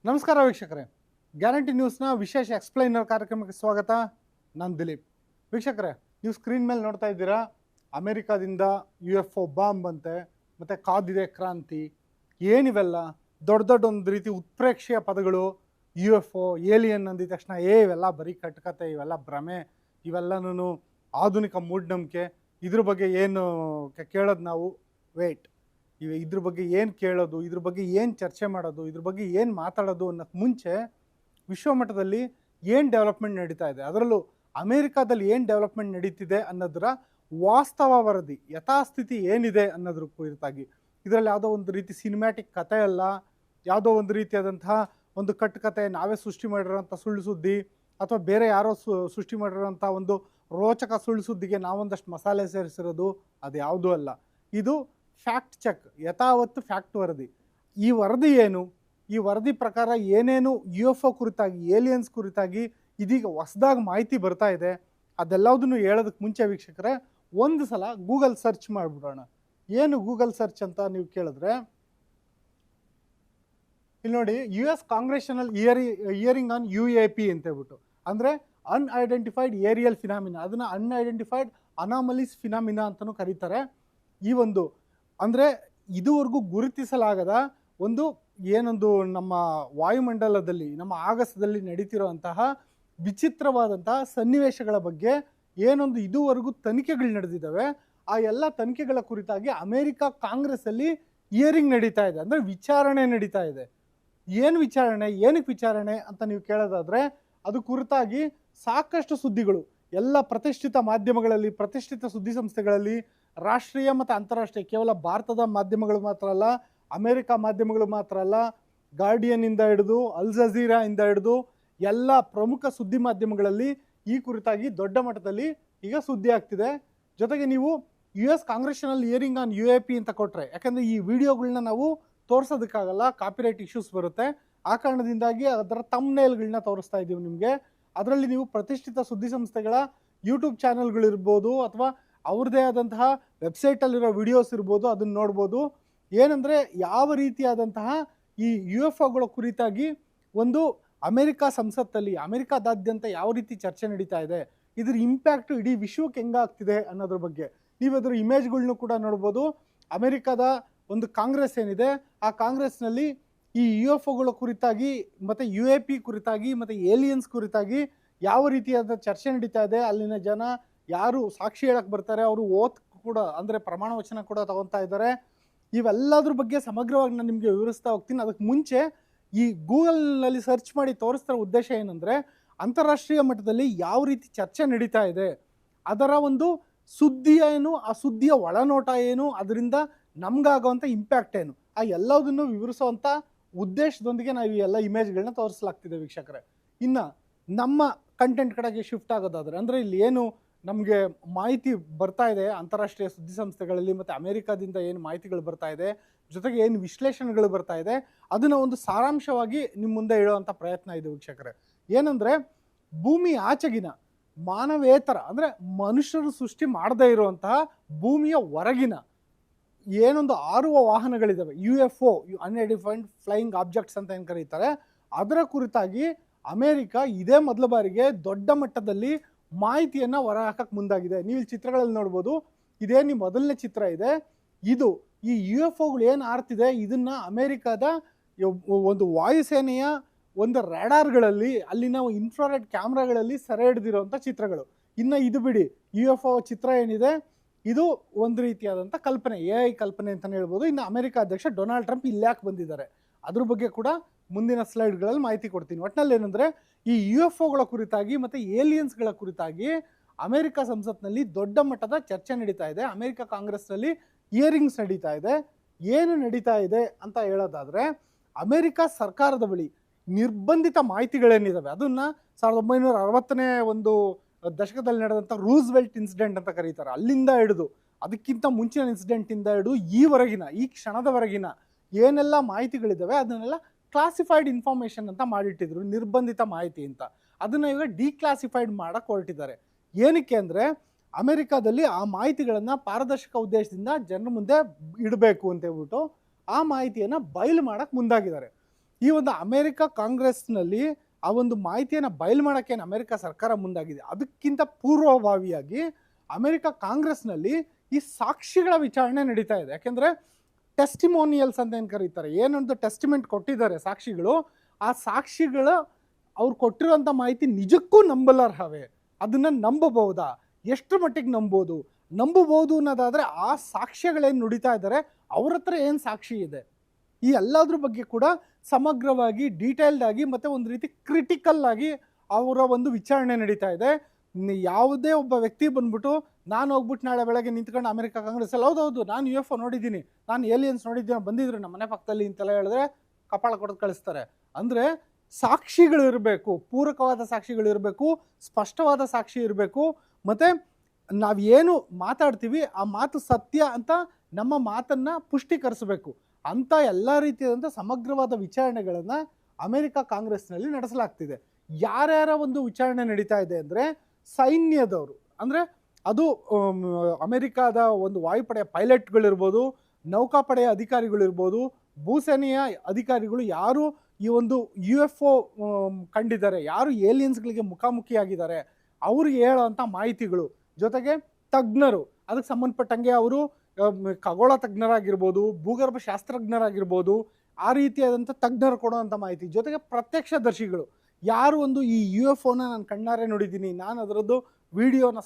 ನಮಸ್ಕಾರ ವೀಕ್ಷಕರೇ, ಗ್ಯಾರಂಟಿ ನ್ಯೂಸ್ನ ವಿಶೇಷ ಎಕ್ಸ್ಪ್ಲೈನರ್ ಕಾರ್ಯಕ್ರಮಕ್ಕೆ ಸ್ವಾಗತ. ನಾನು ದಿಲೀಪ್. ವೀಕ್ಷಕರೇ, ನೀವು ಸ್ಕ್ರೀನ್ ಮೇಲೆ ನೋಡ್ತಾ ಇದ್ದೀರಾ, ಅಮೆರಿಕಾದಿಂದ UFO ಬಾಂಬ್ ಅಂತೆ, ಮತ್ತು ಕಾದಿದೆ ಕ್ರಾಂತಿ, ಏನಿವೆಲ್ಲ ದೊಡ್ಡ ಒಂದು ರೀತಿ ಉತ್ಪ್ರೇಕ್ಷೆಯ ಪದಗಳು. UFO ಏಲಿಯನ್ ಅಂದಿದ ತಕ್ಷಣ ಇವೆಲ್ಲ ಬರೀ ಕಟ್ಕತೆ, ಇವೆಲ್ಲ ಭ್ರಮೆ, ಇವೆಲ್ಲನೂ ಆಧುನಿಕ ಮೂಢನಂಬಿಕೆ. ಇದ್ರ ಬಗ್ಗೆ ಏನು ಕೇಳೋದು ನಾವು? ವೇಟ್, ಇದ್ರ ಬಗ್ಗೆ ಏನು ಕೇಳೋದು, ಇದ್ರ ಬಗ್ಗೆ ಏನು ಚರ್ಚೆ ಮಾಡೋದು, ಇದ್ರ ಬಗ್ಗೆ ಏನು ಮಾತಾಡೋದು ಅನ್ನೋಕ್ಕೆ ಮುಂಚೆ ವಿಶ್ವಮಟ್ಟದಲ್ಲಿ ಏನು ಡೆವಲಪ್ಮೆಂಟ್ ನಡೀತಾ ಇದೆ, ಅದರಲ್ಲೂ ಅಮೇರಿಕಾದಲ್ಲಿ ಏನು ಡೆವಲಪ್ಮೆಂಟ್ ನಡೀತಿದೆ ಅನ್ನೋದರ ವಾಸ್ತವ ವರದಿ, ಯಥಾಸ್ಥಿತಿ ಏನಿದೆ ಅನ್ನೋದ್ರ ಕುರಿತಾಗಿ. ಇದರಲ್ಲಿ ಯಾವುದೋ ಒಂದು ರೀತಿ ಸಿನಿಮ್ಯಾಟಿಕ್ ಕಥೆ ಅಲ್ಲ, ಯಾವುದೋ ಒಂದು ರೀತಿಯಾದಂತಹ ಒಂದು ಕಟ್ಟುಕತೆ, ನಾವೇ ಸೃಷ್ಟಿ ಮಾಡಿರೋಂಥ ಸುಳ್ಳು ಸುದ್ದಿ, ಅಥವಾ ಬೇರೆ ಯಾರೋ ಸೃಷ್ಟಿ ಮಾಡಿರೋಂಥ ಒಂದು ರೋಚಕ ಸುಳ್ಳು ಸುದ್ದಿಗೆ ನಾವೊಂದಷ್ಟು ಮಸಾಲೆ ಸೇರಿಸಿರೋದು, ಅದು ಯಾವುದೂ ಅಲ್ಲ. ಇದು ಫ್ಯಾಕ್ಟ್ ಚೆಕ್, ಯಥಾವತ್ತು ಫ್ಯಾಕ್ಟ್ ವರದಿ. ಈ ವರದಿ ಏನು, ಈ ವರದಿ ಪ್ರಕಾರ ಏನೇನು UFO ಕುರಿತಾಗಿ, ಏಲಿಯನ್ಸ್ ಕುರಿತಾಗಿ ಇದೀಗ ಹೊಸದಾಗಿ ಮಾಹಿತಿ ಬರ್ತಾ ಇದೆ, ಅದೆಲ್ಲದನ್ನು ಹೇಳೋದಕ್ಕೆ ಮುಂಚೆ ವೀಕ್ಷಕರೇ ಒಂದು ಸಲ ಗೂಗಲ್ ಸರ್ಚ್ ಮಾಡಿಬಿಡೋಣ. ಏನು ಗೂಗಲ್ ಸರ್ಚ್ ಅಂತ ನೀವು ಕೇಳಿದ್ರೆ, ಇಲ್ಲಿ ನೋಡಿ, US ಕಾಂಗ್ರೆಷನಲ್ ಹಿಯರಿಂಗ್ ಆನ್ UAP ಅಂತ ಹೇಳ್ಬಿಟ್ಟು, ಅಂದರೆ ಅನ್ಐಡೆಂಟಿಫೈಡ್ ಏರಿಯಲ್ ಫಿನಾಮಿನಾ, ಅದನ್ನು ಅನ್ಐಡೆಂಟಿಫೈಡ್ ಅನಾಮಲೀಸ್ ಫಿನಾಮಿನಾ ಅಂತಲೂ ಕರೀತಾರೆ. ಈ ಒಂದು ಅಂದರೆ ಇದುವರೆಗೂ ಗುರುತಿಸಲಾಗದ ಒಂದು ಏನೊಂದು ನಮ್ಮ ವಾಯುಮಂಡಲದಲ್ಲಿ, ನಮ್ಮ ಆಗಸದಲ್ಲಿ ನಡೀತಿರುವಂತಹ ವಿಚಿತ್ರವಾದಂತಹ ಸನ್ನಿವೇಶಗಳ ಬಗ್ಗೆ ಏನೊಂದು ಇದುವರೆಗೂ ತನಿಖೆಗಳು ನಡೆದಿದ್ದಾವೆ, ಆ ಎಲ್ಲ ತನಿಖೆಗಳ ಕುರಿತಾಗಿ ಅಮೇರಿಕಾ ಕಾಂಗ್ರೆಸ್ಸಲ್ಲಿ ಹಿಯರಿಂಗ್ ನಡೀತಾ ಇದೆ, ಅಂದರೆ ವಿಚಾರಣೆ ನಡೀತಾ ಇದೆ. ಏನು ವಿಚಾರಣೆ, ಏನಕ್ಕೆ ವಿಚಾರಣೆ ಅಂತ ನೀವು ಕೇಳೋದಾದರೆ, ಅದು ಕುರಿತಾಗಿ ಸಾಕಷ್ಟು ಸುದ್ದಿಗಳು ಎಲ್ಲ ಪ್ರತಿಷ್ಠಿತ ಮಾಧ್ಯಮಗಳಲ್ಲಿ, ಪ್ರತಿಷ್ಠಿತ ಸುದ್ದಿ ಸಂಸ್ಥೆಗಳಲ್ಲಿ, ರಾಷ್ಟ್ರೀಯ ಮತ್ತು ಅಂತಾರಾಷ್ಟ್ರೀಯ, ಕೇವಲ ಭಾರತದ ಮಾಧ್ಯಮಗಳು ಮಾತ್ರ ಅಲ್ಲ, ಅಮೇರಿಕಾ ಮಾಧ್ಯಮಗಳು ಮಾತ್ರ ಅಲ್ಲ, ಗಾರ್ಡಿಯನ್ನಿಂದ ಹಿಡಿದು ಅಲ್ ಜಜೀರಾ ಇಂದ ಹಿಡಿದು ಎಲ್ಲ ಪ್ರಮುಖ ಸುದ್ದಿ ಮಾಧ್ಯಮಗಳಲ್ಲಿ ಈ ಕುರಿತಾಗಿ ದೊಡ್ಡ ಮಟ್ಟದಲ್ಲಿ ಈಗ ಸುದ್ದಿ ಆಗ್ತಿದೆ. ಜೊತೆಗೆ ನೀವು US ಕಾಂಗ್ರೆಷನಲ್ ಹಿಯರಿಂಗ್ ಆನ್ UAP ಅಂತ ಕೊಟ್ಟರೆ, ಯಾಕಂದರೆ ಈ ವಿಡಿಯೋಗಳನ್ನ ನಾವು ತೋರಿಸೋದಕ್ಕಾಗಲ್ಲ, ಕಾಪಿರೈಟ್ ಇಶ್ಯೂಸ್ ಬರುತ್ತೆ. ಆ ಕಾರಣದಿಂದಾಗಿ ಅದರ ಥಂಬ್ನೇಲ್ಗಳನ್ನ ತೋರಿಸ್ತಾ ಇದ್ದೀವಿ ನಿಮಗೆ. ಅದರಲ್ಲಿ ನೀವು ಪ್ರತಿಷ್ಠಿತ ಸುದ್ದಿ ಸಂಸ್ಥೆಗಳ ಯೂಟ್ಯೂಬ್ ಚಾನಲ್ಗಳಿರ್ಬೋದು, ಅಥವಾ ಅವ್ರದ್ದೇ ಆದಂತಹ ವೆಬ್ಸೈಟಲ್ಲಿರೋ ವಿಡಿಯೋಸ್ ಇರ್ಬೋದು, ಅದನ್ನು ನೋಡ್ಬೋದು. ಏನಂದರೆ ಯಾವ ರೀತಿಯಾದಂತಹ ಈ UFOಗಳ ಕುರಿತಾಗಿ ಒಂದು ಅಮೆರಿಕಾ ಸಂಸತ್ತಲ್ಲಿ, ಅಮೆರಿಕಾದಾದ್ಯಂತ ಯಾವ ರೀತಿ ಚರ್ಚೆ ನಡೀತಾ ಇದೆ, ಇದ್ರ ಇಂಪ್ಯಾಕ್ಟು ಇಡೀ ವಿಶ್ವಕ್ಕೆ ಹೆಂಗಾಗ್ತಿದೆ ಅನ್ನೋದ್ರ ಬಗ್ಗೆ ನೀವು ಅದರ ಇಮೇಜ್ಗಳ್ನು ಕೂಡ ನೋಡ್ಬೋದು. ಅಮೆರಿಕಾದ ಒಂದು ಕಾಂಗ್ರೆಸ್ ಏನಿದೆ, ಆ ಕಾಂಗ್ರೆಸ್ನಲ್ಲಿ ಈ UFOಗಳ ಕುರಿತಾಗಿ ಮತ್ತು UAP ಕುರಿತಾಗಿ ಮತ್ತು ಏಲಿಯನ್ಸ್ ಕುರಿತಾಗಿ ಯಾವ ರೀತಿಯಾದ ಚರ್ಚೆ ನಡೀತಾ ಇದೆ, ಅಲ್ಲಿನ ಜನ ಯಾರು ಸಾಕ್ಷಿ ಹೇಳಕ್ಕೆ ಬರ್ತಾರೆ, ಅವರು ಓತ್ ಕೂಡ, ಅಂದರೆ ಪ್ರಮಾಣ ವಚನ ಕೂಡ ತಗೊತಾ ಇದ್ದಾರೆ. ಇವೆಲ್ಲದ್ರ ಬಗ್ಗೆ ಸಮಗ್ರವಾಗಿ ನಾನು ನಿಮಗೆ ವಿವರಿಸ್ತಾ ಹೋಗ್ತೀನಿ. ಅದಕ್ಕೆ ಮುಂಚೆ ಈ ಗೂಗಲ್ನಲ್ಲಿ ಸರ್ಚ್ ಮಾಡಿ ತೋರಿಸ್ತಿರೋ ಉದ್ದೇಶ ಏನಂದರೆ, ಅಂತಾರಾಷ್ಟ್ರೀಯ ಮಟ್ಟದಲ್ಲಿ ಯಾವ ರೀತಿ ಚರ್ಚೆ ನಡೀತಾ ಇದೆ, ಅದರ ಒಂದು ಸುದ್ದಿ ಏನು, ಆ ಸುದ್ದಿಯ ಒಳನೋಟ ಏನು, ಅದರಿಂದ ನಮಗಾಗೋವಂಥ ಇಂಪ್ಯಾಕ್ಟ್ ಏನು, ಆ ಎಲ್ಲದನ್ನು ವಿವರಿಸುವಂಥ ಉದ್ದೇಶದೊಂದಿಗೆ ನಾವು ಈ ಎಲ್ಲ ಇಮೇಜ್ಗಳನ್ನ ತೋರಿಸಲಾಗ್ತಿದೆ ವೀಕ್ಷಕರೇ. ಇನ್ನು ನಮ್ಮ ಕಂಟೆಂಟ್ ಕಡೆಗೆ ಶಿಫ್ಟ್ ಆಗೋದಾದರೆ, ಅಂದರೆ ಇಲ್ಲಿ ಏನು ನಮಗೆ ಮಾಹಿತಿ ಬರ್ತಾ ಇದೆ ಅಂತಾರಾಷ್ಟ್ರೀಯ ಸುದ್ದಿ ಸಂಸ್ಥೆಗಳಲ್ಲಿ ಮತ್ತು ಅಮೆರಿಕಾದಿಂದ ಏನು ಮಾಹಿತಿಗಳು ಬರ್ತಾ ಇದೆ, ಜೊತೆಗೆ ಏನು ವಿಶ್ಲೇಷಣೆಗಳು ಬರ್ತಾ ಇದೆ, ಅದನ್ನು ಒಂದು ಸಾರಾಂಶವಾಗಿ ನಿಮ್ಮ ಮುಂದೆ ಇಡುವಂಥ ಪ್ರಯತ್ನ ಇದೆ ವೀಕ್ಷಕರೇ. ಏನಂದರೆ, ಭೂಮಿ ಆಚೆಗಿನ ಮಾನವೇತರ, ಅಂದರೆ ಮನುಷ್ಯರು ಸೃಷ್ಟಿ ಮಾಡದೇ ಇರುವಂತಹ ಭೂಮಿಯ ಹೊರಗಿನ ಏನೊಂದು ಆರುವ ವಾಹನಗಳಿದ್ದಾವೆ, UFO ಅನ್ಐಡೆಂಟಿಫೈಡ್ ಫ್ಲೈಯಿಂಗ್ ಆಬ್ಜೆಕ್ಟ್ಸ್ ಅಂತ ಏನು ಕರೀತಾರೆ, ಅದರ ಕುರಿತಾಗಿ ಅಮೇರಿಕಾ ಇದೇ ಮೊದಲ ಬಾರಿಗೆ ದೊಡ್ಡ ಮಟ್ಟದಲ್ಲಿ ಮಾಹಿತಿಯನ್ನು ಹೊರ ಹಾಕಕ್ಕೆ ಮುಂದಾಗಿದೆ. ನೀವು ಇಲ್ಲಿ ಚಿತ್ರಗಳಲ್ಲಿ ನೋಡ್ಬೋದು, ಇದೇನು ಮೊದಲನೇ ಚಿತ್ರ ಇದೆ, ಇದು ಈ UFOಗಳು ಏನು ಆರ್ತಿದೆ, ಇದನ್ನು ಅಮೇರಿಕಾದ ಒಂದು ವಾಯುಸೇನೆಯ ಒಂದು ರ್ಯಾಡಾರ್ಗಳಲ್ಲಿ, ಅಲ್ಲಿನ ಇನ್ಫ್ರಾರೆಡ್ ಕ್ಯಾಮ್ರಾಗಳಲ್ಲಿ ಸೆರೆ ಹಿಡಿದಿರುವಂಥ ಚಿತ್ರಗಳು. ಇನ್ನು ಇದು ಬಿಡಿ, UFO ಚಿತ್ರ ಏನಿದೆ, ಇದು ಒಂದು ರೀತಿಯಾದಂಥ ಕಲ್ಪನೆ, AI ಕಲ್ಪನೆ ಅಂತಲೇ ಹೇಳ್ಬೋದು. ಇನ್ನು ಅಮೆರಿಕ ಅಧ್ಯಕ್ಷ ಡೊನಾಲ್ಡ್ ಟ್ರಂಪ್ ಇಲ್ಲಿ ಯಾಕೆ ಬಂದಿದ್ದಾರೆ, ಅದ್ರ ಬಗ್ಗೆ ಕೂಡ ಮುಂದಿನ ಸ್ಲೈಡ್ಗಳಲ್ಲಿ ಮಾಹಿತಿ ಕೊಡ್ತೀನಿ. ಒಟ್ಟಿನಲ್ಲಿ ಏನಂದರೆ, ಈ UFOಗಳ ಕುರಿತಾಗಿ ಮತ್ತು ಏಲಿಯನ್ಸ್ಗಳ ಕುರಿತಾಗಿ ಅಮೆರಿಕ ಸಂಸತ್ನಲ್ಲಿ ದೊಡ್ಡ ಮಟ್ಟದ ಚರ್ಚೆ ನಡೀತಾ ಇದೆ, ಅಮೆರಿಕ ಕಾಂಗ್ರೆಸ್ನಲ್ಲಿ ಹಿಯರಿಂಗ್ಸ್ ನಡೀತಾ ಇದೆ. ಏನು ನಡೀತಾ ಇದೆ ಅಂತ ಹೇಳೋದಾದರೆ, ಅಮೆರಿಕ ಸರ್ಕಾರದ ಬಳಿ ನಿರ್ಬಂಧಿತ ಮಾಹಿತಿಗಳೇನಿದ್ದಾವೆ, ಅದನ್ನು 1960ನೇ ಒಂದು ದಶಕದಲ್ಲಿ ನಡೆದಂಥ ರೂಸ್ವೆಲ್ಟ್ ಇನ್ಸಿಡೆಂಟ್ ಅಂತ ಕರೀತಾರೆ, ಅಲ್ಲಿಂದ ಹಿಡಿದು ಅದಕ್ಕಿಂತ ಮುಂಚಿನ ಇನ್ಸಿಡೆಂಟಿಂದ ಹಿಡಿದು ಈವರೆಗಿನ, ಈ ಕ್ಷಣದವರೆಗಿನ ಏನೆಲ್ಲ ಮಾಹಿತಿಗಳಿದ್ದಾವೆ ಅದನ್ನೆಲ್ಲ ಕ್ಲಾಸಿಫೈಡ್ ಇನ್ಫಾರ್ಮೇಷನ್ ಅಂತ ಮಾಡಿಟ್ಟಿದ್ರು, ನಿರ್ಬಂಧಿತ ಮಾಹಿತಿ ಅಂತ. ಅದನ್ನು ಈಗ ಡಿಕ್ಲಾಸಿಫೈಡ್ ಮಾಡಕ್ಕೆ ಹೊರಟಿದ್ದಾರೆ. ಏನಕ್ಕೆ ಅಂದರೆ, ಅಮೆರಿಕಾದಲ್ಲಿ ಆ ಮಾಹಿತಿಗಳನ್ನು ಪಾರದರ್ಶಕ ಉದ್ದೇಶದಿಂದ ಜನರ ಮುಂದೆ ಇಡಬೇಕು ಅಂತ ಹೇಳ್ಬಿಟ್ಟು ಆ ಮಾಹಿತಿಯನ್ನು ಬಯಲು ಮಾಡಕ್ಕೆ ಮುಂದಾಗಿದ್ದಾರೆ. ಈ ಒಂದು ಅಮೆರಿಕ ಕಾಂಗ್ರೆಸ್ನಲ್ಲಿ ಆ ಒಂದು ಮಾಹಿತಿಯನ್ನು ಬಯಲು ಮಾಡೋಕ್ಕೆ ಅಮೆರಿಕ ಸರ್ಕಾರ ಮುಂದಾಗಿದೆ. ಅದಕ್ಕಿಂತ ಪೂರ್ವಭಾವಿಯಾಗಿ ಅಮೆರಿಕ ಕಾಂಗ್ರೆಸ್ನಲ್ಲಿ ಈ ಸಾಕ್ಷಿಗಳ ವಿಚಾರಣೆ ನಡೀತಾ ಇದೆ. ಯಾಕೆಂದರೆ ಟೆಸ್ಟಿಮೋನಿಯಲ್ಸ್ ಅಂತ ಏನು ಕರೀತಾರೆ, ಏನೊಂದು ಟೆಸ್ಟಿಮೆಂಟ್ ಕೊಟ್ಟಿದ್ದಾರೆ ಸಾಕ್ಷಿಗಳು, ಆ ಸಾಕ್ಷಿಗಳು ಅವ್ರು ಕೊಟ್ಟಿರುವಂಥ ಮಾಹಿತಿ ನಿಜಕ್ಕೂ ನಂಬಲಾರ್ಹವೇ, ಅದನ್ನು ನಂಬಬಹುದಾ, ಎಷ್ಟು ಮಟ್ಟಿಗೆ ನಂಬಬಹುದು ಅನ್ನೋದಾದರೆ ಆ ಸಾಕ್ಷ್ಯಗಳೇನು ನುಡಿತಾ ಇದ್ದಾರೆ ಅವ್ರ ಹತ್ರ ಏನು ಸಾಕ್ಷಿ ಇದೆ, ಈ ಎಲ್ಲದ್ರ ಬಗ್ಗೆ ಕೂಡ ಸಮಗ್ರವಾಗಿ ಡೀಟೇಲ್ಡ್ ಆಗಿ ಮತ್ತು ಒಂದು ರೀತಿ ಕ್ರಿಟಿಕಲ್ ಆಗಿ ಅವರ ಒಂದು ವಿಚಾರಣೆ ನಡೀತಾ ಇದೆ. ಯಾವುದೇ ಒಬ್ಬ ವ್ಯಕ್ತಿ ಬಂದ್ಬಿಟ್ಟು ನಾನು ಹೋಗ್ಬಿಟ್ಟು ನಾಳೆ ಬೆಳಗ್ಗೆ ನಿಂತ್ಕೊಂಡು ಅಮೆರಿಕ ಕಾಂಗ್ರೆಸ್ಸಲ್ಲಿ ಹೌದೌದು ನಾನು UFO ನೋಡಿದ್ದೀನಿ, ನಾನು ಏಲಿಯನ್ಸ್ ನೋಡಿದ್ದೀನಿ, ಬಂದಿದ್ರು ನಮ್ಮ ಮನೆ ಪಕ್ಕದಲ್ಲಿ ಇಂತೆಲ್ಲ ಹೇಳಿದ್ರೆ ಕಪಾಳ ಕೊಡೋದು ಕಳಿಸ್ತಾರೆ. ಅಂದರೆ ಸಾಕ್ಷಿಗಳಿರಬೇಕು, ಪೂರಕವಾದ ಸಾಕ್ಷಿಗಳಿರಬೇಕು, ಸ್ಪಷ್ಟವಾದ ಸಾಕ್ಷಿ ಇರಬೇಕು, ಮತ್ತು ನಾವು ಏನು ಮಾತಾಡ್ತೀವಿ ಆ ಮಾತು ಸತ್ಯ ಅಂತ ನಮ್ಮ ಮಾತನ್ನು ಪುಷ್ಟೀಕರಿಸಬೇಕು. ಅಂಥ ಎಲ್ಲ ರೀತಿಯಾದಂಥ ಸಮಗ್ರವಾದ ವಿಚಾರಣೆಗಳನ್ನು ಅಮೆರಿಕ ಕಾಂಗ್ರೆಸ್ನಲ್ಲಿ ನಡೆಸಲಾಗ್ತಿದೆ. ಯಾರ್ಯಾರ ಒಂದು ವಿಚಾರಣೆ ನಡೀತಾ ಇದೆ ಅಂದರೆ ಸೈನ್ಯದವರು, ಅಂದರೆ ಅದು ಅಮೆರಿಕಾದ ಒಂದು ವಾಯುಪಡೆಯ ಪೈಲಟ್ಗಳಿರ್ಬೋದು, ನೌಕಾಪಡೆಯ ಅಧಿಕಾರಿಗಳಿರ್ಬೋದು, ಭೂಸೇನೆಯ ಅಧಿಕಾರಿಗಳು ಯಾರು ಈ ಒಂದು UFO ಕಂಡಿದ್ದಾರೆ, ಯಾರು ಏಲಿಯನ್ಸ್ಗಳಿಗೆ ಮುಖಾಮುಖಿಯಾಗಿದ್ದಾರೆ, ಅವ್ರಿಗೆ ಹೇಳೋವಂಥ ಮಾಹಿತಿಗಳು, ಜೊತೆಗೆ ತಜ್ಞರು ಅದಕ್ಕೆ ಸಂಬಂಧಪಟ್ಟಂಗೆ ಅವರು ಖಗೋಳ ತಜ್ಞರಾಗಿರ್ಬೋದು, ಭೂಗರ್ಭ ಶಾಸ್ತ್ರಜ್ಞರಾಗಿರ್ಬೋದು, ಆ ರೀತಿಯಾದಂಥ ತಜ್ಞರು ಕೊಡುವಂಥ ಮಾಹಿತಿ, ಜೊತೆಗೆ ಪ್ರತ್ಯಕ್ಷದರ್ಶಿಗಳು ಯಾರು ಒಂದು ಈ UFOನ ನಾನು ಕಣ್ಣಾರೆ ನೋಡಿದ್ದೀನಿ, ನಾನು ಅದರದ್ದು ವಿಡಿಯೋನ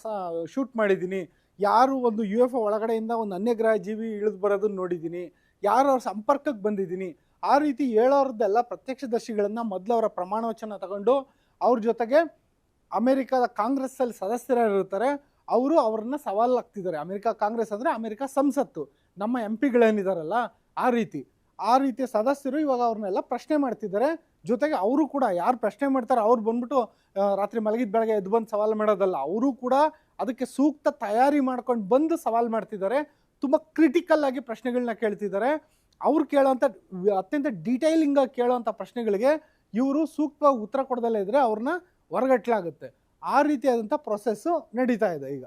ಶೂಟ್ ಮಾಡಿದ್ದೀನಿ, ಯಾರು ಒಂದು UFO ಒಳಗಡೆಯಿಂದ ಒಂದು ಅನ್ಯಗ್ರಹ ಜೀವಿ ಇಳಿದು ಬರೋದನ್ನು ನೋಡಿದ್ದೀನಿ, ಯಾರು ಅವ್ರ ಸಂಪರ್ಕಕ್ಕೆ ಬಂದಿದ್ದೀನಿ, ಆ ರೀತಿ ಹೇಳೋರ್ದೆಲ್ಲ ಪ್ರತ್ಯಕ್ಷದರ್ಶಿಗಳನ್ನು ಮೊದಲು ಅವರ ಪ್ರಮಾಣ ವಚನ ತಗೊಂಡು ಅವ್ರ ಜೊತೆಗೆ ಅಮೆರಿಕದ ಕಾಂಗ್ರೆಸ್ಸಲ್ಲಿ ಸದಸ್ಯರಿರ್ತಾರೆ, ಅವರು ಅವ್ರನ್ನ ಸವಾಲಾಗ್ತಿದ್ದಾರೆ. ಅಮೆರಿಕ ಕಾಂಗ್ರೆಸ್ ಅಂದರೆ ಅಮೆರಿಕ ಸಂಸತ್ತು, ನಮ್ಮ MP ಗಳೇನಿದಾರಲ್ಲ ಆ ರೀತಿಯ ಸದಸ್ಯರು ಇವಾಗ ಅವ್ರನ್ನೆಲ್ಲ ಪ್ರಶ್ನೆ ಮಾಡ್ತಿದ್ದಾರೆ. ಜೊತೆಗೆ ಅವರು ಕೂಡ ಯಾರು ಪ್ರಶ್ನೆ ಮಾಡ್ತಾರೆ ಅವ್ರು ಬಂದ್ಬಿಟ್ಟು ರಾತ್ರಿ ಮಲಗಿದ ಬೆಳಗ್ಗೆ ಎದ್ದು ಬಂದು ಸವಾಲು ಮಾಡೋದಲ್ಲ, ಅವರು ಕೂಡ ಅದಕ್ಕೆ ಸೂಕ್ತ ತಯಾರಿ ಮಾಡ್ಕೊಂಡು ಬಂದು ಸವಾಲು ಮಾಡ್ತಿದ್ದಾರೆ. ತುಂಬ ಕ್ರಿಟಿಕಲ್ ಆಗಿ ಪ್ರಶ್ನೆಗಳನ್ನ ಕೇಳ್ತಿದ್ದಾರೆ. ಅವ್ರು ಕೇಳೋವಂಥ ಅತ್ಯಂತ ಡೀಟೈಲಿಂಗಾಗಿ ಕೇಳೋವಂಥ ಪ್ರಶ್ನೆಗಳಿಗೆ ಇವರು ಸೂಕ್ತವಾಗಿ ಉತ್ತರ ಕೊಡದಲ್ಲೇ ಇದ್ದರೆ ಅವ್ರನ್ನ ಹೊರಗಟ್ಲಾಗುತ್ತೆ. ಆ ರೀತಿಯಾದಂಥ ಪ್ರೊಸೆಸ್ಸು ನಡೀತಾ ಇದೆ ಈಗ.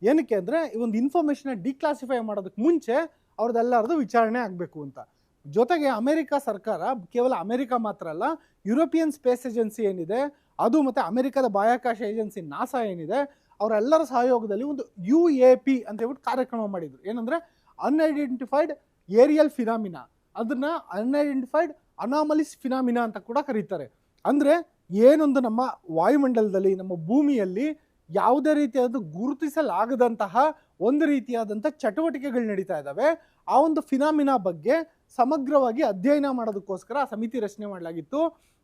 ಏನಕ್ಕೆ ಅಂದರೆ ಈ ಒಂದು ಇನ್ಫಾರ್ಮೇಷನ್ನ ಡಿಕ್ಲಾಸಿಫೈ ಮಾಡೋದಕ್ಕೆ ಮುಂಚೆ ಅವ್ರದ್ದೆಲ್ಲರದು ವಿಚಾರಣೆ ಆಗಬೇಕು ಅಂತ. ಜೊತೆಗೆ ಅಮೆರಿಕ ಸರ್ಕಾರ ಕೇವಲ ಅಮೆರಿಕ ಮಾತ್ರ ಅಲ್ಲ, ಯುರೋಪಿಯನ್ ಸ್ಪೇಸ್ ಏಜೆನ್ಸಿ ಏನಿದೆ ಅದು, ಮತ್ತು ಅಮೆರಿಕದ ಬಾಹ್ಯಾಕಾಶ ಏಜೆನ್ಸಿ ನಾಸಾ ಏನಿದೆ, ಅವರೆಲ್ಲರ ಸಹಯೋಗದಲ್ಲಿ ಒಂದು UAP ಅಂತ ಹೇಳ್ಬಿಟ್ಟು ಕಾರ್ಯಕ್ರಮ ಮಾಡಿದರು. ಏನಂದರೆ ಅನ್ಐಡೆಂಟಿಫೈಡ್ ಏರಿಯಲ್ ಫಿನಾಮಿನಾ, ಅದನ್ನು ಅನ್ಐಡೆಂಟಿಫೈಡ್ ಅನಾಮಲಿಸ್ ಫಿನಾಮಿನಾ ಅಂತ ಕೂಡ ಕರೀತಾರೆ. ಅಂದರೆ ಏನೊಂದು ನಮ್ಮ ವಾಯುಮಂಡಲದಲ್ಲಿ, ನಮ್ಮ ಭೂಮಿಯಲ್ಲಿ ಯಾವುದೇ ರೀತಿಯಾದ ಗುರುತಿಸಲಾಗದಂತಹ ಒಂದು ರೀತಿಯಾದಂಥ ಚಟುವಟಿಕೆಗಳು ನಡೀತಾ ಇದ್ದಾವೆ, ಆ ಒಂದು ಫಿನಾಮಿನಾ ಬಗ್ಗೆ ಸಮಗ್ರವಾಗಿ ಅಧ್ಯಯನ ಮಾಡೋದಕ್ಕೋಸ್ಕರ ಆ ಸಮಿತಿ ರಚನೆ ಮಾಡಲಾಗಿತ್ತು.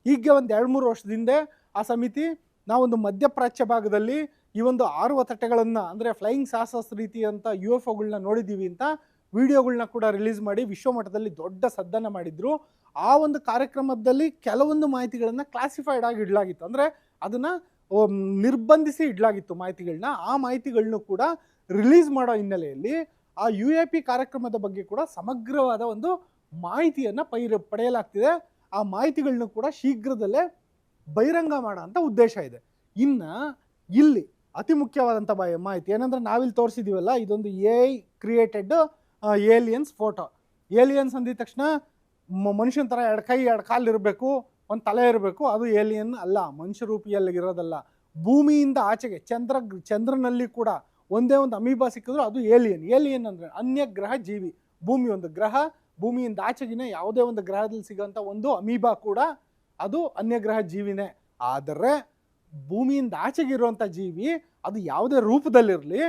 ಹೀಗೆ ಒಂದು 2-3 ವರ್ಷದಿಂದ ಆ ಸಮಿತಿ ನಾವೊಂದು ಮಧ್ಯಪ್ರಾಚ್ಯ ಭಾಗದಲ್ಲಿ ಈ ಒಂದು ಆರುವ ತಟ್ಟೆಗಳನ್ನು, ಅಂದರೆ ಫ್ಲೈಯಿಂಗ್ ಸಾಸಸ್ ರೀತಿಯಂಥ UFOಗಳನ್ನ ನೋಡಿದ್ದೀವಿ ಅಂತ ವಿಡಿಯೋಗಳನ್ನ ಕೂಡ ರಿಲೀಸ್ ಮಾಡಿ ವಿಶ್ವಮಟ್ಟದಲ್ಲಿ ದೊಡ್ಡ ಸದ್ದನ್ನು ಮಾಡಿದ್ರು. ಆ ಒಂದು ಕಾರ್ಯಕ್ರಮದಲ್ಲಿ ಕೆಲವೊಂದು ಮಾಹಿತಿಗಳನ್ನು ಕ್ಲಾಸಿಫೈಡ್ ಆಗಿ ಇಡಲಾಗಿತ್ತು, ಅಂದರೆ ಅದನ್ನು ನಿರ್ಬಂಧಿಸಿ ಇಡಲಾಗಿತ್ತು ಮಾಹಿತಿಗಳನ್ನ. ಆ ಮಾಹಿತಿಗಳನ್ನೂ ಕೂಡ ರಿಲೀಸ್ ಮಾಡೋ ಹಿನ್ನೆಲೆಯಲ್ಲಿ ಆ UAP ಕಾರ್ಯಕ್ರಮದ ಬಗ್ಗೆ ಕೂಡ ಸಮಗ್ರವಾದ ಒಂದು ಮಾಹಿತಿಯನ್ನು ಪಡೆಯಲಾಗ್ತಿದೆ. ಆ ಮಾಹಿತಿಗಳನ್ನೂ ಕೂಡ ಶೀಘ್ರದಲ್ಲೇ ಬಹಿರಂಗ ಮಾಡೋ ಅಂಥ ಉದ್ದೇಶ ಇದೆ. ಇನ್ನು ಇಲ್ಲಿ ಅತಿ ಮುಖ್ಯವಾದಂಥ ಮಾಹಿತಿ ಏನಂದರೆ, ನಾವಿಲ್ಲಿ ತೋರಿಸಿದ್ದೀವಲ್ಲ, ಇದೊಂದು AI created aliens photo. Aliens ಅಂದಿದ ತಕ್ಷಣ ಮನುಷ್ಯನ ಥರ 2 ಕೈ 2 ಕಾಲು ಇರಬೇಕು, ಒಂದು ತಲೆ ಇರಬೇಕು, ಅದು ಏಲಿಯನ್ ಅಲ್ಲ, ಮನುಷ್ಯ ರೂಪಿಯಲ್ಲಿರೋದಲ್ಲ. ಭೂಮಿಯಿಂದ ಆಚೆಗೆ ಚಂದ್ರನಲ್ಲಿ ಕೂಡ ಒಂದೇ ಒಂದು ಅಮೀಬಾ ಸಿಕ್ಕಿದ್ರು ಅದು ಏಲಿಯನ್ ಅಂದರೆ ಅನ್ಯಗ್ರಹ ಜೀವಿ. ಭೂಮಿ ಒಂದು ಗ್ರಹ, ಭೂಮಿಯಿಂದ ಆಚೆಗಿನ ಯಾವುದೇ ಒಂದು ಗ್ರಹದಲ್ಲಿ ಸಿಗೋಂಥ ಒಂದು ಅಮೀಬಾ ಕೂಡ ಅದು ಅನ್ಯಗ್ರಹ ಜೀವಿನೇ. ಆದರೆ ಭೂಮಿಯಿಂದ ಆಚೆಗಿರುವಂಥ ಜೀವಿ ಅದು ಯಾವುದೇ ರೂಪದಲ್ಲಿರಲಿ,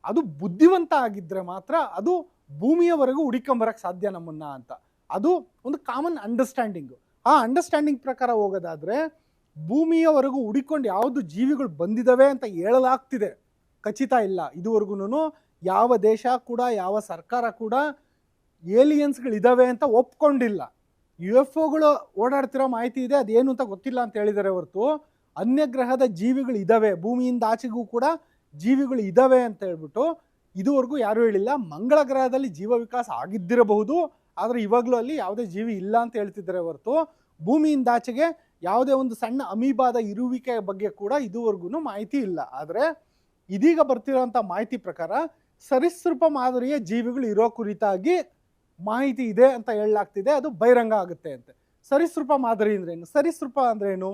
ಅದು ಬುದ್ಧಿವಂತ ಆಗಿದ್ದರೆ ಮಾತ್ರ ಅದು ಭೂಮಿಯವರೆಗೂ ಹುಡುಕೊಂಬರಕ್ಕೆ ಸಾಧ್ಯ ನಮ್ಮನ್ನ ಅಂತ. ಅದು ಒಂದು ಕಾಮನ್ ಅಂಡರ್ಸ್ಟ್ಯಾಂಡಿಂಗು. ಆ ಅಂಡರ್ಸ್ಟ್ಯಾಂಡಿಂಗ್ ಪ್ರಕಾರ ಹೋಗೋದಾದರೆ ಭೂಮಿಯವರೆಗೂ ಹುಡುಕೊಂಡು ಯಾವುದು ಜೀವಿಗಳು ಬಂದಿದ್ದಾವೆ ಅಂತ ಹೇಳಲಾಗ್ತಿದೆ, ಖಚಿತ ಇಲ್ಲ. ಇದುವರೆಗೂ ಯಾವ ದೇಶ ಕೂಡ, ಯಾವ ಸರ್ಕಾರ ಕೂಡ ಏಲಿಯನ್ಸ್ಗಳಿದ್ದಾವೆ ಅಂತ ಒಪ್ಕೊಂಡಿಲ್ಲ. UFOಗಳು ಓಡಾಡ್ತಿರೋ ಮಾಹಿತಿ ಇದೆ, ಅದೇನು ಅಂತ ಗೊತ್ತಿಲ್ಲ ಅಂತ ಹೇಳಿದ್ದಾರೆ ಹೊರತು ಅನ್ಯಗ್ರಹದ ಜೀವಿಗಳು ಇದ್ದಾವೆ, ಭೂಮಿಯಿಂದ ಆಚೆಗೂ ಕೂಡ ಜೀವಿಗಳು ಇದ್ದಾವೆ ಅಂತ ಹೇಳ್ಬಿಟ್ಟು ಇದುವರೆಗೂ ಯಾರೂ ಹೇಳಿಲ್ಲ. ಮಂಗಳ ಗ್ರಹದಲ್ಲಿ ಜೀವ ವಿಕಾಸ ಆಗಿದ್ದಿರಬಹುದು, ಆದರೆ ಇವಾಗಲೂ ಅಲ್ಲಿ ಯಾವುದೇ ಜೀವಿ ಇಲ್ಲ ಅಂತ ಹೇಳ್ತಿದ್ದಾರೆ ಹೊರತು ಭೂಮಿಯಿಂದ ಆಚೆಗೆ ಯಾವುದೇ ಒಂದು ಸಣ್ಣ ಅಮೀಬಾದ ಇರುವಿಕೆ ಬಗ್ಗೆ ಕೂಡ ಇದುವರೆಗೂ ಮಾಹಿತಿ ಇಲ್ಲ. ಆದರೆ ಇದೀಗ ಬರ್ತಿರೋಂಥ ಮಾಹಿತಿ ಪ್ರಕಾರ ಸರೀಸೃಪ ಮಾದರಿಯ ಜೀವಿಗಳು ಇರೋ ಕುರಿತಾಗಿ ಮಾಹಿತಿ ಇದೆ ಅಂತ ಹೇಳಲಾಗ್ತಿದೆ, ಅದು ಬಹಿರಂಗ ಆಗುತ್ತೆ ಅಂತೆ. ಸರೀಸೃಪ ಮಾದರಿ ಅಂದ್ರೇನು? ಸರೀಸೃಪ ಅಂದ್ರೇನು?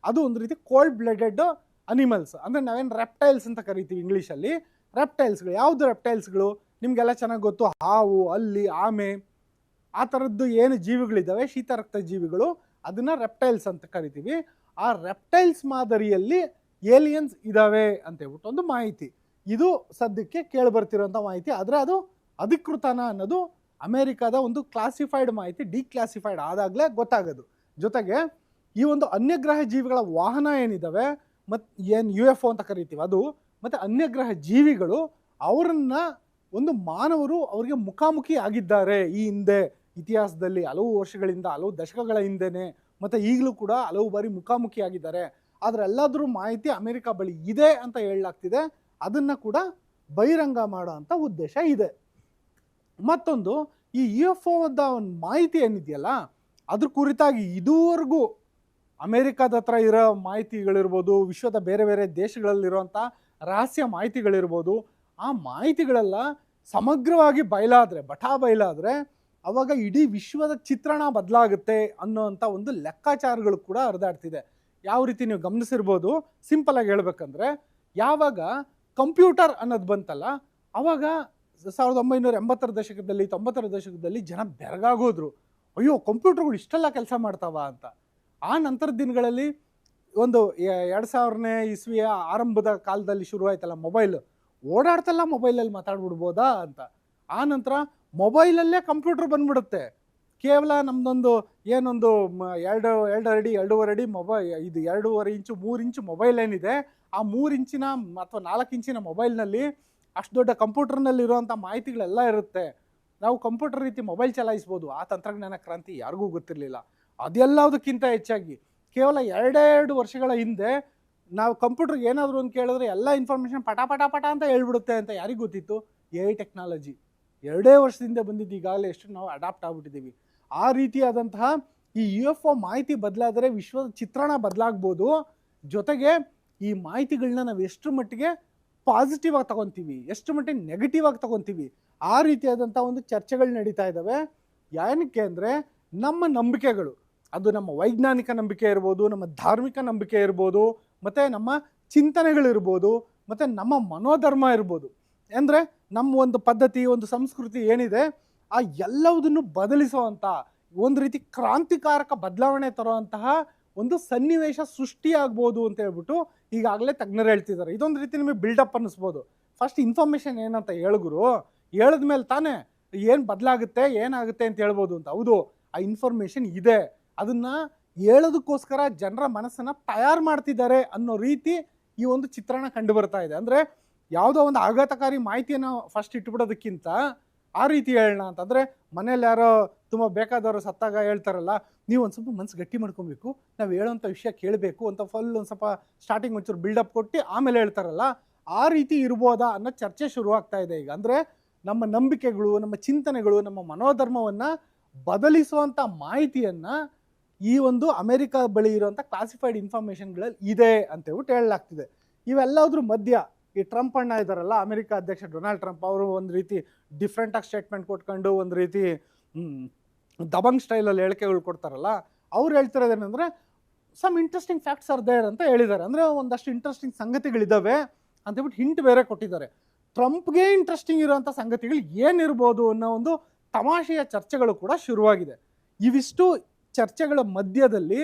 ಅದು ಒಂದು ರೀತಿ ಕೋಲ್ಡ್ ಬ್ಲಡೆಡ್ ಅನಿಮಲ್ಸ್, ಅಂದರೆ ನಾವೇನು ರೆಪ್ಟೈಲ್ಸ್ ಅಂತ ಕರಿತೀವಿ ಇಂಗ್ಲೀಷಲ್ಲಿ. ರೆಪ್ಟೈಲ್ಸ್ಗಳು ಯಾವುದು? ರೆಪ್ಟೈಲ್ಸ್ಗಳು ನಿಮಗೆಲ್ಲ ಚೆನ್ನಾಗಿ ಗೊತ್ತು. ಹಾವು, ಹಲ್ಲಿ, ಆಮೆ, ಆ ಥರದ್ದು ಏನು ಜೀವಿಗಳಿದ್ದಾವೆ, ಶೀತರಕ್ತ ಜೀವಿಗಳು, ಅದನ್ನು ರೆಪ್ಟೈಲ್ಸ್ ಅಂತ ಕರಿತೀವಿ. ಆ ರೆಪ್ಟೈಲ್ಸ್ ಮಾದರಿಯಲ್ಲಿ ಏಲಿಯನ್ಸ್ ಇದ್ದಾವೆ ಅಂತ ಹೇಳ್ಬಿಟ್ಟು ಒಂದು ಮಾಹಿತಿ. ಇದು ಸದ್ಯಕ್ಕೆ ಕೇಳಿಬರ್ತಿರೋಂಥ ಮಾಹಿತಿ. ಆದರೆ ಅದು ಅಧಿಕೃತನ ಅನ್ನೋದು ಅಮೇರಿಕಾದ ಒಂದು ಕ್ಲಾಸಿಫೈಡ್ ಮಾಹಿತಿ, ಡಿಕ್ಲಾಸಿಫೈಡ್ ಆದಾಗಲೇ ಗೊತ್ತಾಗೋದು. ಜೊತೆಗೆ ಈ ಒಂದು ಅನ್ಯಗ್ರಹ ಜೀವಿಗಳ ವಾಹನ ಏನಿದ್ದಾವೆ, ಮತ್ತು ಏನು UFO ಅಂತ ಕರಿತೀವಿ ಅದು, ಮತ್ತು ಅನ್ಯಗ್ರಹ ಜೀವಿಗಳು ಅವರನ್ನ ಒಂದು ಮಾನವರು ಅವರಿಗೆ ಮುಖಾಮುಖಿ ಆಗಿದ್ದಾರೆ ಈ ಹಿಂದೆ ಇತಿಹಾಸದಲ್ಲಿ, ಹಲವು ವರ್ಷಗಳಿಂದ, ಹಲವು ದಶಕಗಳ ಹಿಂದೆನೆ, ಮತ್ತು ಈಗಲೂ ಕೂಡ ಹಲವು ಬಾರಿ ಮುಖಾಮುಖಿ ಆಗಿದ್ದಾರೆ. ಆದರೆ ಎಲ್ಲಾದರೂ ಮಾಹಿತಿ ಅಮೆರಿಕ ಬಳಿ ಇದೆ ಅಂತ ಹೇಳಲಾಗ್ತಿದೆ. ಅದನ್ನು ಕೂಡ ಬಹಿರಂಗ ಮಾಡೋ ಅಂಥ ಉದ್ದೇಶ ಇದೆ. ಮತ್ತೊಂದು, ಈ UFOದ ಒಂದು ಮಾಹಿತಿ ಏನಿದೆಯಲ್ಲ, ಅದ್ರ ಕುರಿತಾಗಿ ಇದುವರೆಗೂ ಅಮೇರಿಕಾದ ಹತ್ರ ಇರೋ ಮಾಹಿತಿಗಳಿರ್ಬೋದು, ವಿಶ್ವದ ಬೇರೆ ಬೇರೆ ದೇಶಗಳಲ್ಲಿರುವಂಥ ರಹಸ್ಯ ಮಾಹಿತಿಗಳಿರ್ಬೋದು, ಆ ಮಾಹಿತಿಗಳೆಲ್ಲ ಸಮಗ್ರವಾಗಿ ಬಯಲಾದರೆ ಅವಾಗ ಇಡೀ ವಿಶ್ವದ ಚಿತ್ರಣ ಬದಲಾಗುತ್ತೆ ಅನ್ನೋವಂಥ ಒಂದು ಲೆಕ್ಕಾಚಾರಗಳು ಕೂಡ ಹರಿದಾಡ್ತಿದೆ. ಯಾವ ರೀತಿ ನೀವು ಗಮನಿಸಿರ್ಬೋದು, ಸಿಂಪಲಾಗಿ ಹೇಳ್ಬೇಕಂದ್ರೆ, ಯಾವಾಗ ಕಂಪ್ಯೂಟರ್ ಅನ್ನೋದು ಬಂತಲ್ಲ, ಆವಾಗ 1980ರ ದಶಕದಲ್ಲಿ 90ರ ದಶಕದಲ್ಲಿ ಜನ ಬೆರಗಾಗೋದ್ರು, ಅಯ್ಯೋ ಕಂಪ್ಯೂಟರ್ಗಳು ಇಷ್ಟೆಲ್ಲ ಕೆಲಸ ಮಾಡ್ತಾವ ಅಂತ. ಆ ನಂತರದ ದಿನಗಳಲ್ಲಿ ಒಂದು 2000ನೇ ಇಸ್ವಿಯ ಆರಂಭದ ಕಾಲದಲ್ಲಿ ಶುರುವಾಯ್ತಲ್ಲ ಮೊಬೈಲ್, ಓಡಾಡ್ತಲ್ಲ ಮೊಬೈಲಲ್ಲಿ ಮಾತಾಡ್ಬಿಡ್ಬೋದಾ ಅಂತ. ಆ ನಂತರ ಮೊಬೈಲಲ್ಲೇ ಕಂಪ್ಯೂಟರ್ ಬಂದ್ಬಿಡುತ್ತೆ. ಕೇವಲ ನಮ್ಮದೊಂದು ಏನೊಂದು 2 ಅಡಿ 2.5 ಅಡಿ ಮೊಬೈಲ್, ಇದು 2.5 ಇಂಚು 3 ಇಂಚು ಮೊಬೈಲ್ ಏನಿದೆ, ಆ 3 ಇಂಚಿನ ಅಥವಾ 4 ಇಂಚಿನ ಮೊಬೈಲ್ನಲ್ಲಿ ಅಷ್ಟು ದೊಡ್ಡ ಕಂಪ್ಯೂಟರ್ನಲ್ಲಿರುವಂಥ ಮಾಹಿತಿಗಳೆಲ್ಲ ಇರುತ್ತೆ. ನಾವು ಕಂಪ್ಯೂಟರ್ ರೀತಿ ಮೊಬೈಲ್ ಚಲಾಯಿಸ್ಬೋದು. ಆ ತಂತ್ರಜ್ಞಾನ ಕ್ರಾಂತಿ ಯಾರಿಗೂ ಗೊತ್ತಿರಲಿಲ್ಲ. ಅದೆಲ್ಲದಕ್ಕಿಂತ ಹೆಚ್ಚಾಗಿ ಕೇವಲ 2 ವರ್ಷಗಳ ಹಿಂದೆ ನಾವು ಕಂಪ್ಯೂಟರ್ಗೆ ಏನಾದರೂ ಒಂದು ಕೇಳಿದ್ರೆ ಎಲ್ಲ ಇನ್ಫಾರ್ಮೇಷನ್ ಪಟ ಅಂತ ಹೇಳ್ಬಿಡುತ್ತೆ ಅಂತ ಯಾರಿಗೆ ಗೊತ್ತಿತ್ತು? AI ಟೆಕ್ನಾಲಜಿ 2 ವರ್ಷದಿಂದ ಬಂದಿದ್ದು, ಈಗಾಗಲೇ ಎಷ್ಟು ನಾವು ಅಡಾಪ್ಟ್ ಆಗ್ಬಿಟ್ಟಿದ್ದೀವಿ. ಆ ರೀತಿಯಾದಂತಹ ಈ UFO ಮಾಹಿತಿ ಬದಲಾದರೆ ವಿಶ್ವದ ಚಿತ್ರಣ ಬದಲಾಗ್ಬೋದು. ಜೊತೆಗೆ ಈ ಮಾಹಿತಿಗಳನ್ನ ನಾವು ಎಷ್ಟು ಮಟ್ಟಿಗೆ ಪಾಸಿಟಿವ್ ಆಗಿ ತಗೊತೀವಿ, ಎಷ್ಟು ಮಟ್ಟಿಗೆ ನೆಗೆಟಿವ್ ಆಗಿ ತಗೊತೀವಿ, ಆ ರೀತಿಯಾದಂಥ ಒಂದು ಚರ್ಚೆಗಳು ನಡೀತಾ ಇದ್ದಾವೆ. ಏನಕ್ಕೆ ಅಂದರೆ, ನಮ್ಮ ನಂಬಿಕೆಗಳು, ಅದು ನಮ್ಮ ವೈಜ್ಞಾನಿಕ ನಂಬಿಕೆ ಇರ್ಬೋದು, ನಮ್ಮ ಧಾರ್ಮಿಕ ನಂಬಿಕೆ ಇರ್ಬೋದು, ಮತ್ತು ನಮ್ಮ ಚಿಂತನೆಗಳಿರ್ಬೋದು, ಮತ್ತು ನಮ್ಮ ಮನೋಧರ್ಮ ಇರ್ಬೋದು. ಅಂದರೆ ನಮ್ಮ ಒಂದು ಪದ್ಧತಿ, ಒಂದು ಸಂಸ್ಕೃತಿ ಏನಿದೆ, ಆ ಎಲ್ಲವುದನ್ನು ಬದಲಿಸುವಂಥ ಒಂದು ರೀತಿ ಕ್ರಾಂತಿಕಾರಕ ಬದಲಾವಣೆ ತರುವಂತಹ ಒಂದು ಸನ್ನಿವೇಶ ಸೃಷ್ಟಿಯಾಗ್ಬೋದು ಅಂತ ಹೇಳ್ಬಿಟ್ಟು ಈಗಾಗಲೇ ತಜ್ಞರು ಹೇಳ್ತಿದ್ದಾರೆ. ಇದೊಂದು ರೀತಿ ನಿಮಗೆ ಬಿಲ್ಡಪ್ ಅನ್ನಿಸ್ಬೋದು. ಫಸ್ಟ್ ಇನ್ಫಾರ್ಮೇಷನ್ ಏನಂತ ಹೇಳಿದ್ರು, ಹೇಳಿದ್ಮೇಲೆ ತಾನೇ ಏನು ಬದಲಾಗುತ್ತೆ ಏನಾಗುತ್ತೆ ಅಂತ ಹೇಳ್ಬೋದು ಅಂತ. ಹೌದು, ಆ ಇನ್ಫಾರ್ಮೇಷನ್ ಇದೆ, ಅದನ್ನು ಹೇಳೋದಕ್ಕೋಸ್ಕರ ಜನರ ಮನಸ್ಸನ್ನು ತಯಾರು ಮಾಡ್ತಿದ್ದಾರೆ ಅನ್ನೋ ರೀತಿ ಈ ಒಂದು ಚಿತ್ರಣ ಕಂಡು ಬರ್ತಾ ಇದೆ. ಅಂದರೆ ಯಾವುದೋ ಒಂದು ಆಘಾತಕಾರಿ ಮಾಹಿತಿಯನ್ನು ಫಸ್ಟ್ ಇಟ್ಬಿಡೋದಕ್ಕಿಂತ ಆ ರೀತಿ ಹೇಳೋಣ ಅಂತಂದರೆ, ಮನೇಲಿ ಯಾರೋ ತುಂಬ ಬೇಕಾದವರು ಸತ್ತಾಗ ಹೇಳ್ತಾರಲ್ಲ, ನೀವು ಒಂದು ಸ್ವಲ್ಪ ಮನಸ್ಸು ಗಟ್ಟಿ ಮಾಡ್ಕೊಬೇಕು, ನಾವು ಹೇಳೋಂಥ ವಿಷಯ ಕೇಳಬೇಕು ಅಂತ ಫುಲ್ ಒಂದು ಸ್ವಲ್ಪ ಸ್ಟಾರ್ಟಿಂಗ್ ಒಂಚೂರು ಬಿಲ್ಡಪ್ ಕೊಟ್ಟು ಆಮೇಲೆ ಹೇಳ್ತಾರಲ್ಲ, ಆ ರೀತಿ ಇರ್ಬೋದಾ ಅನ್ನೋ ಚರ್ಚೆ ಶುರುವಾಗ್ತಾ ಇದೆ ಈಗ. ಅಂದರೆ ನಮ್ಮ ನಂಬಿಕೆಗಳು, ನಮ್ಮ ಚಿಂತನೆಗಳು, ನಮ್ಮ ಮನೋಧರ್ಮವನ್ನು ಬದಲಿಸುವಂಥ ಮಾಹಿತಿಯನ್ನು ಈ ಒಂದು ಅಮೆರಿಕ ಬಳಿ ಇರುವಂಥ ಕ್ಲಾಸಿಫೈಡ್ ಇನ್ಫಾರ್ಮೇಷನ್ಗಳಲ್ಲಿ ಇದೆ ಅಂತ ಹೇಳ್ಬಿಟ್ಟು ಹೇಳಲಾಗ್ತಿದೆ. ಇವೆಲ್ಲದ್ರ ಮಧ್ಯ ಈ ಟ್ರಂಪ್ ಅಣ್ಣ ಇದ್ದಾರಲ್ಲ, ಅಮೆರಿಕ ಅಧ್ಯಕ್ಷ ಡೊನಾಲ್ಡ್ ಟ್ರಂಪ್, ಅವರು ಒಂದು ರೀತಿ ಡಿಫ್ರೆಂಟಾಗಿ ಸ್ಟೇಟ್ಮೆಂಟ್ ಕೊಟ್ಕೊಂಡು ಒಂದು ರೀತಿ ದಬಂಗ್ ಸ್ಟೈಲಲ್ಲಿ ಹೇಳಿಕೆಗಳು ಕೊಡ್ತಾರಲ್ಲ, ಅವ್ರು ಹೇಳ್ತಿರೋದೇನೆಂದರೆ some interesting facts are there ಅಂತ ಹೇಳಿದ್ದಾರೆ. ಅಂದರೆ ಒಂದಷ್ಟು ಇಂಟ್ರೆಸ್ಟಿಂಗ್ ಸಂಗತಿಗಳಿದ್ದಾವೆ ಅಂತೇಳ್ಬಿಟ್ಟು ಹಿಂಟ್ ಬೇರೆ ಕೊಟ್ಟಿದ್ದಾರೆ. ಟ್ರಂಪ್ಗೆ ಇಂಟ್ರೆಸ್ಟಿಂಗ್ ಇರೋವಂಥ ಸಂಗತಿಗಳು ಏನಿರ್ಬೋದು ಅನ್ನೋ ಒಂದು ತಮಾಷೆಯ ಚರ್ಚೆಗಳು ಕೂಡ ಶುರುವಾಗಿದೆ. ಇವಿಷ್ಟು ಚರ್ಚೆಗಳ ಮಧ್ಯದಲ್ಲಿ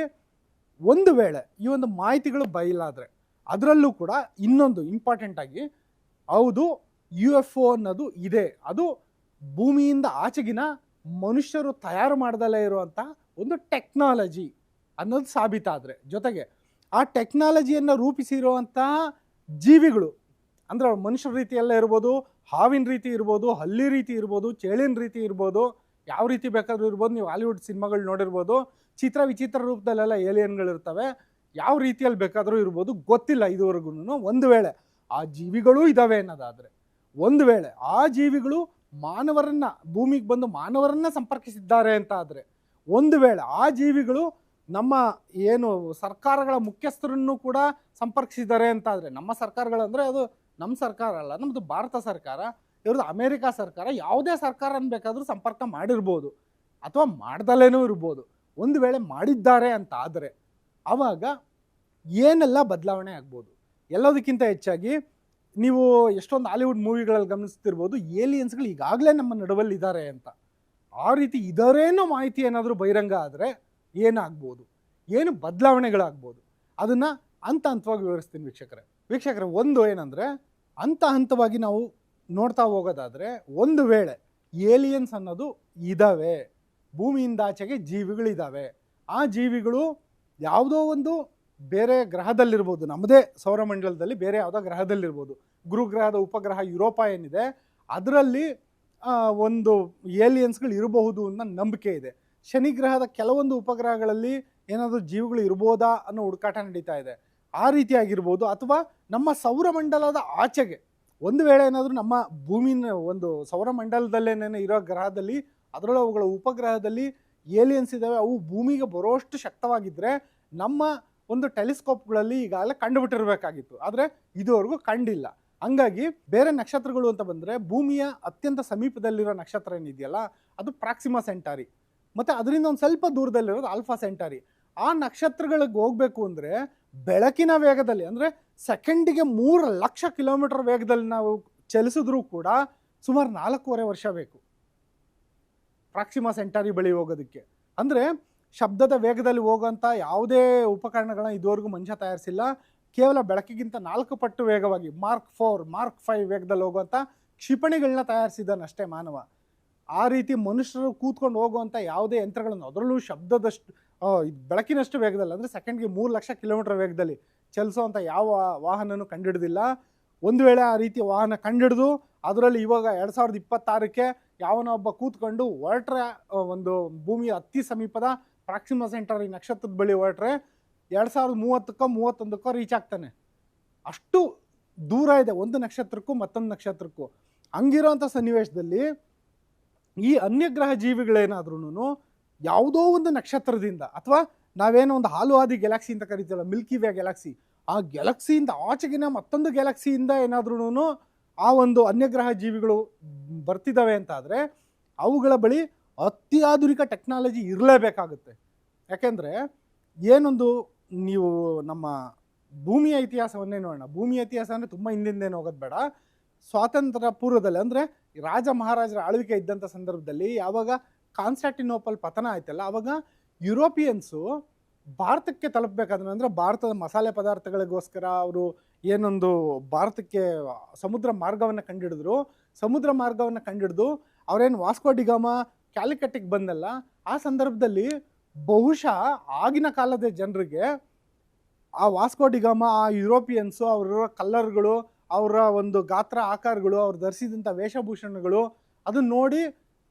ಒಂದು ವೇಳೆ ಈ ಒಂದು ಮಾಹಿತಿಗಳು ಬಯಲಾದರೆ, ಅದರಲ್ಲೂ ಕೂಡ ಇನ್ನೊಂದು ಇಂಪಾರ್ಟೆಂಟ್ ಆಗಿ, ಹೌದು UFO ಅನ್ನೋದು ಇದೆ, ಅದು ಭೂಮಿಯಿಂದ ಆಚೆಗಿನ ಮನುಷ್ಯರು ತಯಾರು ಮಾಡ್ದಲೇ ಇರುವಂಥ ಒಂದು ಟೆಕ್ನಾಲಜಿ ಅನ್ನೋದು ಸಾಬೀತಾದರೆ, ಜೊತೆಗೆ ಆ ಟೆಕ್ನಾಲಜಿಯನ್ನು ರೂಪಿಸಿರುವಂಥ ಜೀವಿಗಳು, ಅಂದರೆ ಮನುಷ್ಯರ ರೀತಿಯೆಲ್ಲ ಇರ್ಬೋದು, ಹಾವಿನ ರೀತಿ ಇರ್ಬೋದು, ಹಲ್ಲಿ ರೀತಿ ಇರ್ಬೋದು, ಚೇಳಿನ ರೀತಿ ಇರ್ಬೋದು, ಯಾವ ರೀತಿ ಬೇಕಾದರೂ ಇರ್ಬೋದು. ನೀವು ಹಾಲಿವುಡ್ ಸಿನಿಮಾಗಳು ನೋಡಿರ್ಬೋದು, ಚಿತ್ರ ವಿಚಿತ್ರ ರೂಪದಲ್ಲೆಲ್ಲ ಏಲಿಯನ್ಗಳಿರ್ತವೆ, ಯಾವ ರೀತಿಯಲ್ಲಿ ಬೇಕಾದರೂ ಇರ್ಬೋದು, ಗೊತ್ತಿಲ್ಲ ಇದುವರೆಗೂ. ಒಂದು ವೇಳೆ ಆ ಜೀವಿಗಳೂ ಇದ್ದಾವೆ ಅನ್ನೋದಾದರೆ, ಒಂದು ವೇಳೆ ಆ ಜೀವಿಗಳು ಮಾನವರನ್ನು, ಭೂಮಿಗೆ ಬಂದು ಮಾನವರನ್ನು ಸಂಪರ್ಕಿಸಿದ್ದಾರೆ ಅಂತ ಆದರೆ, ಒಂದು ವೇಳೆ ಆ ಜೀವಿಗಳು ನಮ್ಮ ಏನು ಸರ್ಕಾರಗಳ ಮುಖ್ಯಸ್ಥರನ್ನು ಕೂಡ ಸಂಪರ್ಕಿಸಿದ್ದಾರೆ ಅಂತ ಆದರೆ, ನಮ್ಮ ಸರ್ಕಾರಗಳಂದರೆ ಅದು ನಮ್ಮ ಸರ್ಕಾರ ಅಲ್ಲ, ನಮ್ಮದು ಭಾರತ ಸರ್ಕಾರ, ಇವ್ರದ್ದು ಅಮೇರಿಕಾ ಸರ್ಕಾರ, ಯಾವುದೇ ಸರ್ಕಾರ ಬೇಕಾದರೂ ಸಂಪರ್ಕ ಮಾಡಿರ್ಬೋದು ಅಥವಾ ಮಾಡ್ದಲೇನೂ ಇರ್ಬೋದು. ಒಂದು ವೇಳೆ ಮಾಡಿದ್ದಾರೆ ಅಂತ ಆದರೆ ಆವಾಗ ಏನೆಲ್ಲ ಬದಲಾವಣೆ ಆಗ್ಬೋದು? ಎಲ್ಲದಕ್ಕಿಂತ ಹೆಚ್ಚಾಗಿ ನೀವು ಎಷ್ಟೊಂದು ಹಾಲಿವುಡ್ ಮೂವಿಗಳಲ್ಲಿ ಗಮನಿಸ್ತಿರ್ಬೋದು, ಏಲಿಯನ್ಸ್ಗಳು ಈಗಾಗಲೇ ನಮ್ಮ ನಡುವಲ್ಲಿ ಇದ್ದಾರೆ ಅಂತ. ಆ ರೀತಿ ಇದರೇನೋ ಮಾಹಿತಿ ಏನಾದರೂ ಬಹಿರಂಗ ಆದರೆ ಏನಾಗ್ಬೋದು, ಏನು ಬದಲಾವಣೆಗಳಾಗ್ಬೋದು, ಅದನ್ನು ಹಂತ ಹಂತವಾಗಿ ವಿವರಿಸ್ತೀನಿ ವೀಕ್ಷಕರೇ. ಒಂದು ಏನಂದರೆ, ಹಂತ ಹಂತವಾಗಿ ನಾವು ನೋಡ್ತಾ ಹೋಗೋದಾದರೆ, ಒಂದು ವೇಳೆ ಏಲಿಯನ್ಸ್ ಅನ್ನೋದು ಇದ್ದಾವೆ, ಭೂಮಿಯಿಂದ ಆಚೆಗೆ ಜೀವಿಗಳಿದ್ದಾವೆ, ಆ ಜೀವಿಗಳು ಯಾವುದೋ ಒಂದು ಬೇರೆ ಗ್ರಹದಲ್ಲಿರ್ಬೋದು, ನಮ್ಮದೇ ಸೌರಮಂಡಲದಲ್ಲಿ ಬೇರೆ ಯಾವುದೋ ಗ್ರಹದಲ್ಲಿರ್ಬೋದು, ಗುರುಗ್ರಹದ ಉಪಗ್ರಹ ಯುರೋಪ ಏನಿದೆ ಅದರಲ್ಲಿ ಒಂದು ಏಲಿಯನ್ಸ್ಗಳು ಇರಬಹುದು ಅನ್ನೋ ನಂಬಿಕೆ ಇದೆ. ಶನಿ ಗ್ರಹದ ಕೆಲವೊಂದು ಉಪಗ್ರಹಗಳಲ್ಲಿ ಏನಾದರೂ ಜೀವಿಗಳು ಇರ್ಬೋದಾ ಅನ್ನೋ ಹುಡುಕಾಟ ನಡೀತಾ ಇದೆ. ಆ ರೀತಿಯಾಗಿರ್ಬೋದು, ಅಥವಾ ನಮ್ಮ ಸೌರಮಂಡಲದ ಆಚೆಗೆ ಒಂದು ವೇಳೆ ಏನಾದರೂ ನಮ್ಮ ಭೂಮಿನ ಒಂದು ಸೌರಮಂಡಲದಲ್ಲೇನೇ ಇರೋ ಗ್ರಹದಲ್ಲಿ, ಅದರಲ್ಲೂ ಅವುಗಳ ಉಪಗ್ರಹದಲ್ಲಿ ಏಲಿಯನ್ಸ್ ಇದ್ದಾವೆ, ಅವು ಭೂಮಿಗೆ ಬರೋಷ್ಟು ಶಕ್ತವಾಗಿದ್ದರೆ ನಮ್ಮ ಒಂದು ಟೆಲಿಸ್ಕೋಪ್ಗಳಲ್ಲಿ ಈಗಾಗಲೇ ಕಂಡುಬಿಟ್ಟಿರಬೇಕಾಗಿತ್ತು. ಆದರೆ ಇದುವರೆಗೂ ಕಂಡಿಲ್ಲ. ಹಂಗಾಗಿ ಬೇರೆ ನಕ್ಷತ್ರಗಳು ಅಂತ ಬಂದರೆ, ಭೂಮಿಯ ಅತ್ಯಂತ ಸಮೀಪದಲ್ಲಿರೋ ನಕ್ಷತ್ರ ಏನಿದೆಯಲ್ಲ ಅದು ಪ್ರಾಕ್ಸಿಮಾ ಸೆಂಟಾರಿ, ಮತ್ತು ಅದರಿಂದ ಒಂದು ಸ್ವಲ್ಪ ದೂರದಲ್ಲಿರೋದು ಆಲ್ಫಾ ಸೆಂಟಾರಿ. ಆ ನಕ್ಷತ್ರಗಳಿಗೆ ಹೋಗಬೇಕು ಅಂದರೆ ಬೆಳಕಿನ ವೇಗದಲ್ಲಿ, ಅಂದರೆ ಸೆಕೆಂಡಿಗೆ 3,00,000 ಕಿಲೋಮೀಟರ್ ವೇಗದಲ್ಲಿ ನಾವು ಚಲಿಸಿದ್ರೂ ಕೂಡ ಸುಮಾರು 4.5 ವರ್ಷ ಬೇಕು ಪ್ರಾಕ್ಸಿಮಾ ಸೆಂಟಾರಿ ಬಳಿ ಹೋಗೋದಕ್ಕೆ. ಅಂದರೆ ಶಬ್ದದ ವೇಗದಲ್ಲಿ ಹೋಗೋಂಥ ಯಾವುದೇ ಉಪಕರಣಗಳನ್ನ ಇದುವರೆಗೂ ಮನುಷ್ಯ ತಯಾರಿಸಿಲ್ಲ. ಕೇವಲ ಬೆಳಕಿಗಿಂತ 4 ಪಟ್ಟು ವೇಗವಾಗಿ ಮಾರ್ಕ್ 4, ಮಾರ್ಕ್ 5 ವೇಗದಲ್ಲಿ ಹೋಗುವಂಥ ಕ್ಷಿಪಣಿಗಳನ್ನ ತಯಾರಿಸಿದ್ದಾನಷ್ಟೇ ಮಾನವ. ಆ ರೀತಿ ಮನುಷ್ಯರು ಕೂತ್ಕೊಂಡು ಹೋಗುವಂಥ ಯಾವುದೇ ಯಂತ್ರಗಳನ್ನು, ಅದರಲ್ಲೂ ಶಬ್ದದಷ್ಟು ಬೆಳಕಿನಷ್ಟು ವೇಗದಲ್ಲಿ, ಅಂದರೆ ಸೆಕೆಂಡ್ಗೆ 3,00,000 ಕಿಲೋಮೀಟರ್ ವೇಗದಲ್ಲಿ ಚಲಿಸೋವಂಥ ಯಾವ ವಾಹನನೂ ಕಂಡುಹಿಡಿದಿಲ್ಲ. ಒಂದು ವೇಳೆ ಆ ರೀತಿ ವಾಹನ ಕಂಡುಹಿಡಿದು ಅದರಲ್ಲಿ ಇವಾಗ 2026ಕ್ಕೆ ಯಾವನೋ ಒಬ್ಬ ಕೂತ್ಕೊಂಡು ಹೊರಟ್ರೆ, ಒಂದು ಭೂಮಿಯ ಅತಿ ಸಮೀಪದ ಪ್ರಾಕ್ಸಿಮಾ ಸೆಂಟಾರಿ ನಕ್ಷತ್ರದ ಬಳಿ ಹೊರಟ್ರೆ 2030ಕ್ಕೋ 31ಕ್ಕೋ ರೀಚ್ ಆಗ್ತಾನೆ. ಅಷ್ಟು ದೂರ ಇದೆ ಒಂದು ನಕ್ಷತ್ರಕ್ಕೂ ಮತ್ತೊಂದು ನಕ್ಷತ್ರಕ್ಕೂ. ಹಂಗಿರೋಂಥ ಸನ್ನಿವೇಶದಲ್ಲಿ ಈ ಅನ್ಯಗ್ರಹ ಜೀವಿಗಳೇನಾದ್ರೂ ಯಾವುದೋ ಒಂದು ನಕ್ಷತ್ರದಿಂದ, ಅಥವಾ ನಾವೇನೋ ಒಂದು ಹಾಲು ಹಾದಿ ಗ್ಯಾಲಕ್ಸಿ ಅಂತ ಕರಿತೀವಲ್ಲ, ಮಿಲ್ಕಿ ವೇ ಗ್ಯಾಲಕ್ಸಿ, ಆ ಗ್ಯಾಲಕ್ಸಿಯಿಂದ ಆಚೆಗಿನ ಮತ್ತೊಂದು ಗ್ಯಾಲಕ್ಸಿಯಿಂದ ಏನಾದ್ರೂ ಆ ಒಂದು ಅನ್ಯಗ್ರಹ ಜೀವಿಗಳು ಬರ್ತಿದ್ದಾವೆ ಅಂತ ಆದರೆ ಅವುಗಳ ಬಳಿ ಅತ್ಯಾಧುನಿಕ ಟೆಕ್ನಾಲಜಿ ಇರಲೇಬೇಕಾಗುತ್ತೆ. ಯಾಕೆಂದರೆ ಏನೊಂದು ನೀವು ನಮ್ಮ ಭೂಮಿಯ ಇತಿಹಾಸವನ್ನೇ ನೋಡೋಣ. ಭೂಮಿಯ ಇತಿಹಾಸ ಅಂದರೆ ತುಂಬ ಹಿಂದಿಂದೇನು ಹೋಗೋದು ಬೇಡ. ಸ್ವಾತಂತ್ರ್ಯ ಪೂರ್ವದಲ್ಲಿ, ಅಂದರೆ ರಾಜ ಮಹಾರಾಜರ ಆಳ್ವಿಕೆ ಇದ್ದಂಥ ಸಂದರ್ಭದಲ್ಲಿ, ಯಾವಾಗ ಕಾನ್ಸ್ಟಾಂಟಿನೋಪಲ್ ಪತನ ಆಯ್ತಲ್ಲ, ಆವಾಗ ಯುರೋಪಿಯನ್ಸು ಭಾರತಕ್ಕೆ ತಲುಪಬೇಕಾದ್ರೆ, ಅಂದರೆ ಭಾರತದ ಮಸಾಲೆ ಪದಾರ್ಥಗಳಿಗೋಸ್ಕರ ಅವರು ಏನೊಂದು ಭಾರತಕ್ಕೆ ಸಮುದ್ರ ಮಾರ್ಗವನ್ನು ಕಂಡುಹಿಡಿದ್ರು. ಸಮುದ್ರ ಮಾರ್ಗವನ್ನು ಕಂಡುಹಿಡಿದು ಅವರೇನು ವಾಸ್ಕೋ ಡಿ ಗಾಮ ಕ್ಯಾಲಿಕಟ್ಟಿಗೆ ಬಂದಲ್ಲ, ಆ ಸಂದರ್ಭದಲ್ಲಿ ಬಹುಶಃ ಆಗಿನ ಕಾಲದ ಜನರಿಗೆ ಆ ವಾಸ್ಕೋ ಡಿ ಗಾಮ, ಆ ಯುರೋಪಿಯನ್ಸು, ಅವರ ಕಲ್ಲರ್ಗಳು, ಅವರ ಒಂದು ಗಾತ್ರ ಆಕಾರಗಳು, ಅವ್ರು ಧರಿಸಿದಂಥ ವೇಷಭೂಷಣಗಳು, ಅದನ್ನ ನೋಡಿ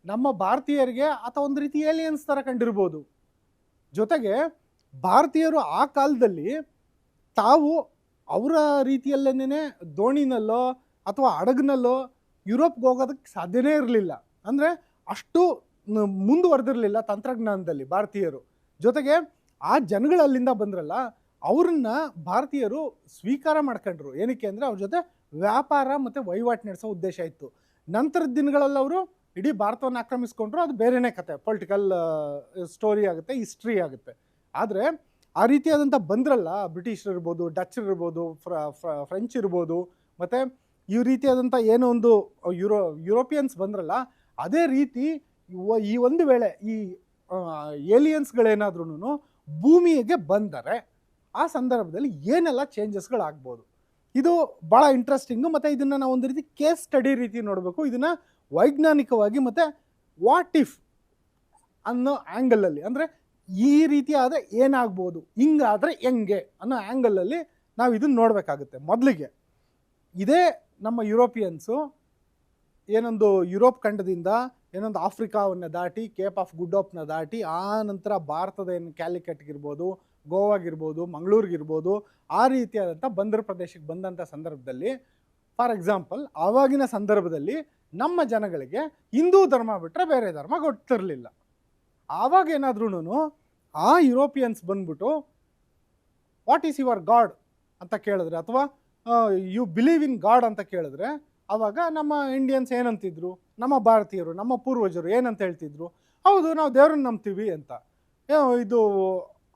ನಮ್ಮ ಭಾರತೀಯರಿಗೆ ಆತ ಒಂದು ರೀತಿ ಏಲಿಯನ್ಸ್ ಥರ ಕಂಡಿರ್ಬೋದು. ಜೊತೆಗೆ ಭಾರತೀಯರು ಆ ಕಾಲದಲ್ಲಿ ತಾವು ಅವರ ರೀತಿಯಲ್ಲೇನೇ ದೋಣಿನಲ್ಲೋ ಅಥವಾ ಹಡಗಿನಲ್ಲೋ ಯುರೋಪ್ಗೆ ಹೋಗೋದಕ್ಕೆ ಸಾಧ್ಯನೇ ಇರಲಿಲ್ಲ. ಅಂದರೆ ಅಷ್ಟು ಮುಂದುವರೆದಿರಲಿಲ್ಲ ತಂತ್ರಜ್ಞಾನದಲ್ಲಿ ಭಾರತೀಯರು. ಜೊತೆಗೆ ಆ ಜನಗಳು ಅಲ್ಲಿಂದ ಬಂದ್ರಲ್ಲ, ಅವ್ರನ್ನ ಭಾರತೀಯರು ಸ್ವೀಕಾರ ಮಾಡ್ಕೊಂಡ್ರು. ಏನಕ್ಕೆ ಅಂದರೆ ಅವ್ರ ಜೊತೆ ವ್ಯಾಪಾರ ಮತ್ತು ವಹಿವಾಟು ನಡೆಸೋ ಉದ್ದೇಶ ಇತ್ತು. ನಂತರದ ದಿನಗಳಲ್ಲಿ ಅವರು ಇಡೀ ಭಾರತವನ್ನು ಆಕ್ರಮಿಸ್ಕೊಂಡ್ರು, ಅದು ಬೇರೆಯೇ ಕತೆ, ಪೊಲಿಟಿಕಲ್ ಸ್ಟೋರಿ ಆಗುತ್ತೆ, ಹಿಸ್ಟ್ರಿ ಆಗುತ್ತೆ. ಆದರೆ ಆ ರೀತಿಯಾದಂಥ ಬಂದ್ರಲ್ಲ, ಬ್ರಿಟಿಷರು ಇರ್ಬೋದು, ಡಚ್ ಇರ್ಬೋದು, ಫ್ರೆಂಚ್ ಇರ್ಬೋದು, ಮತ್ತು ಈ ರೀತಿಯಾದಂಥ ಏನೋ ಒಂದು ಯುರೋಪಿಯನ್ಸ್ ಬಂದ್ರಲ್ಲ, ಅದೇ ರೀತಿ ಈ ಒಂದು ವೇಳೆ ಈ ಏಲಿಯನ್ಸ್ಗಳೇನಾದ್ರೂ ಭೂಮಿಗೆ ಬಂದರೆ ಆ ಸಂದರ್ಭದಲ್ಲಿ ಏನೆಲ್ಲ ಚೇಂಜಸ್ಗಳಾಗ್ಬೋದು, ಇದು ಭಾಳ ಇಂಟ್ರೆಸ್ಟಿಂಗು. ಮತ್ತು ಇದನ್ನು ನಾವು ಒಂದು ರೀತಿ ಕೇಸ್ ಸ್ಟಡಿ ರೀತಿ ನೋಡಬೇಕು. ಇದನ್ನು ವೈಜ್ಞಾನಿಕವಾಗಿ ಮತ್ತು ವಾಟ್ ಇಫ್ ಅನ್ನೋ ಆ್ಯಂಗಲಲ್ಲಿ, ಅಂದರೆ ಈ ರೀತಿ ಆದರೆ ಏನಾಗ್ಬೋದು, ಹಿಂಗಾದರೆ ಹೆಂಗೆ ಅನ್ನೋ ಆ್ಯಂಗಲಲ್ಲಿ ನಾವು ಇದನ್ನು ನೋಡಬೇಕಾಗುತ್ತೆ. ಮೊದಲಿಗೆ ಇದೇ ನಮ್ಮ ಯುರೋಪಿಯನ್ಸು ಏನೊಂದು ಯುರೋಪ್ ಖಂಡದಿಂದ ಏನೊಂದು ಆಫ್ರಿಕಾವನ್ನು ದಾಟಿ, ಕೇಪ್ ಆಫ್ ಗುಡ್ ಹೋಪ್ನ ದಾಟಿ, ಆ ನಂತರ ಭಾರತದ ಏನು ಕ್ಯಾಲಿಕಟ್ಗಿರ್ಬೋದು, ಗೋವಾಗಿರ್ಬೋದು, ಮಂಗಳೂರಿಗಿರ್ಬೋದು, ಆ ರೀತಿಯಾದಂಥ ಬಂದರ ಪ್ರದೇಶಕ್ಕೆ ಬಂದಂಥ ಸಂದರ್ಭದಲ್ಲಿ, ಫಾರ್ ಎಕ್ಸಾಂಪಲ್ ಆವಾಗಿನ ಸಂದರ್ಭದಲ್ಲಿ ನಮ್ಮ ಜನಗಳಿಗೆ ಹಿಂದೂ ಧರ್ಮ ಬಿಟ್ಟರೆ ಬೇರೆ ಧರ್ಮ ಗೊತ್ತಿರಲಿಲ್ಲ. ಆವಾಗ ಏನಾದ್ರೂ ಆ ಯುರೋಪಿಯನ್ಸ್ ಬಂದ್ಬಿಟ್ಟು ವಾಟ್ ಈಸ್ ಯುವರ್ ಗಾಡ್ ಅಂತ ಕೇಳಿದ್ರೆ, ಅಥವಾ ಯು ಬಿಲೀವ್ ಇನ್ ಗಾಡ್ ಅಂತ ಕೇಳಿದ್ರೆ, ಆವಾಗ ನಮ್ಮ ಇಂಡಿಯನ್ಸ್ ಏನಂತಿದ್ರು, ನಮ್ಮ ಭಾರತೀಯರು, ನಮ್ಮ ಪೂರ್ವಜರು ಏನಂತ ಹೇಳ್ತಿದ್ರು, ಹೌದು ನಾವು ದೇವ್ರನ್ನ ನಂಬ್ತೀವಿ ಅಂತ. ಇದು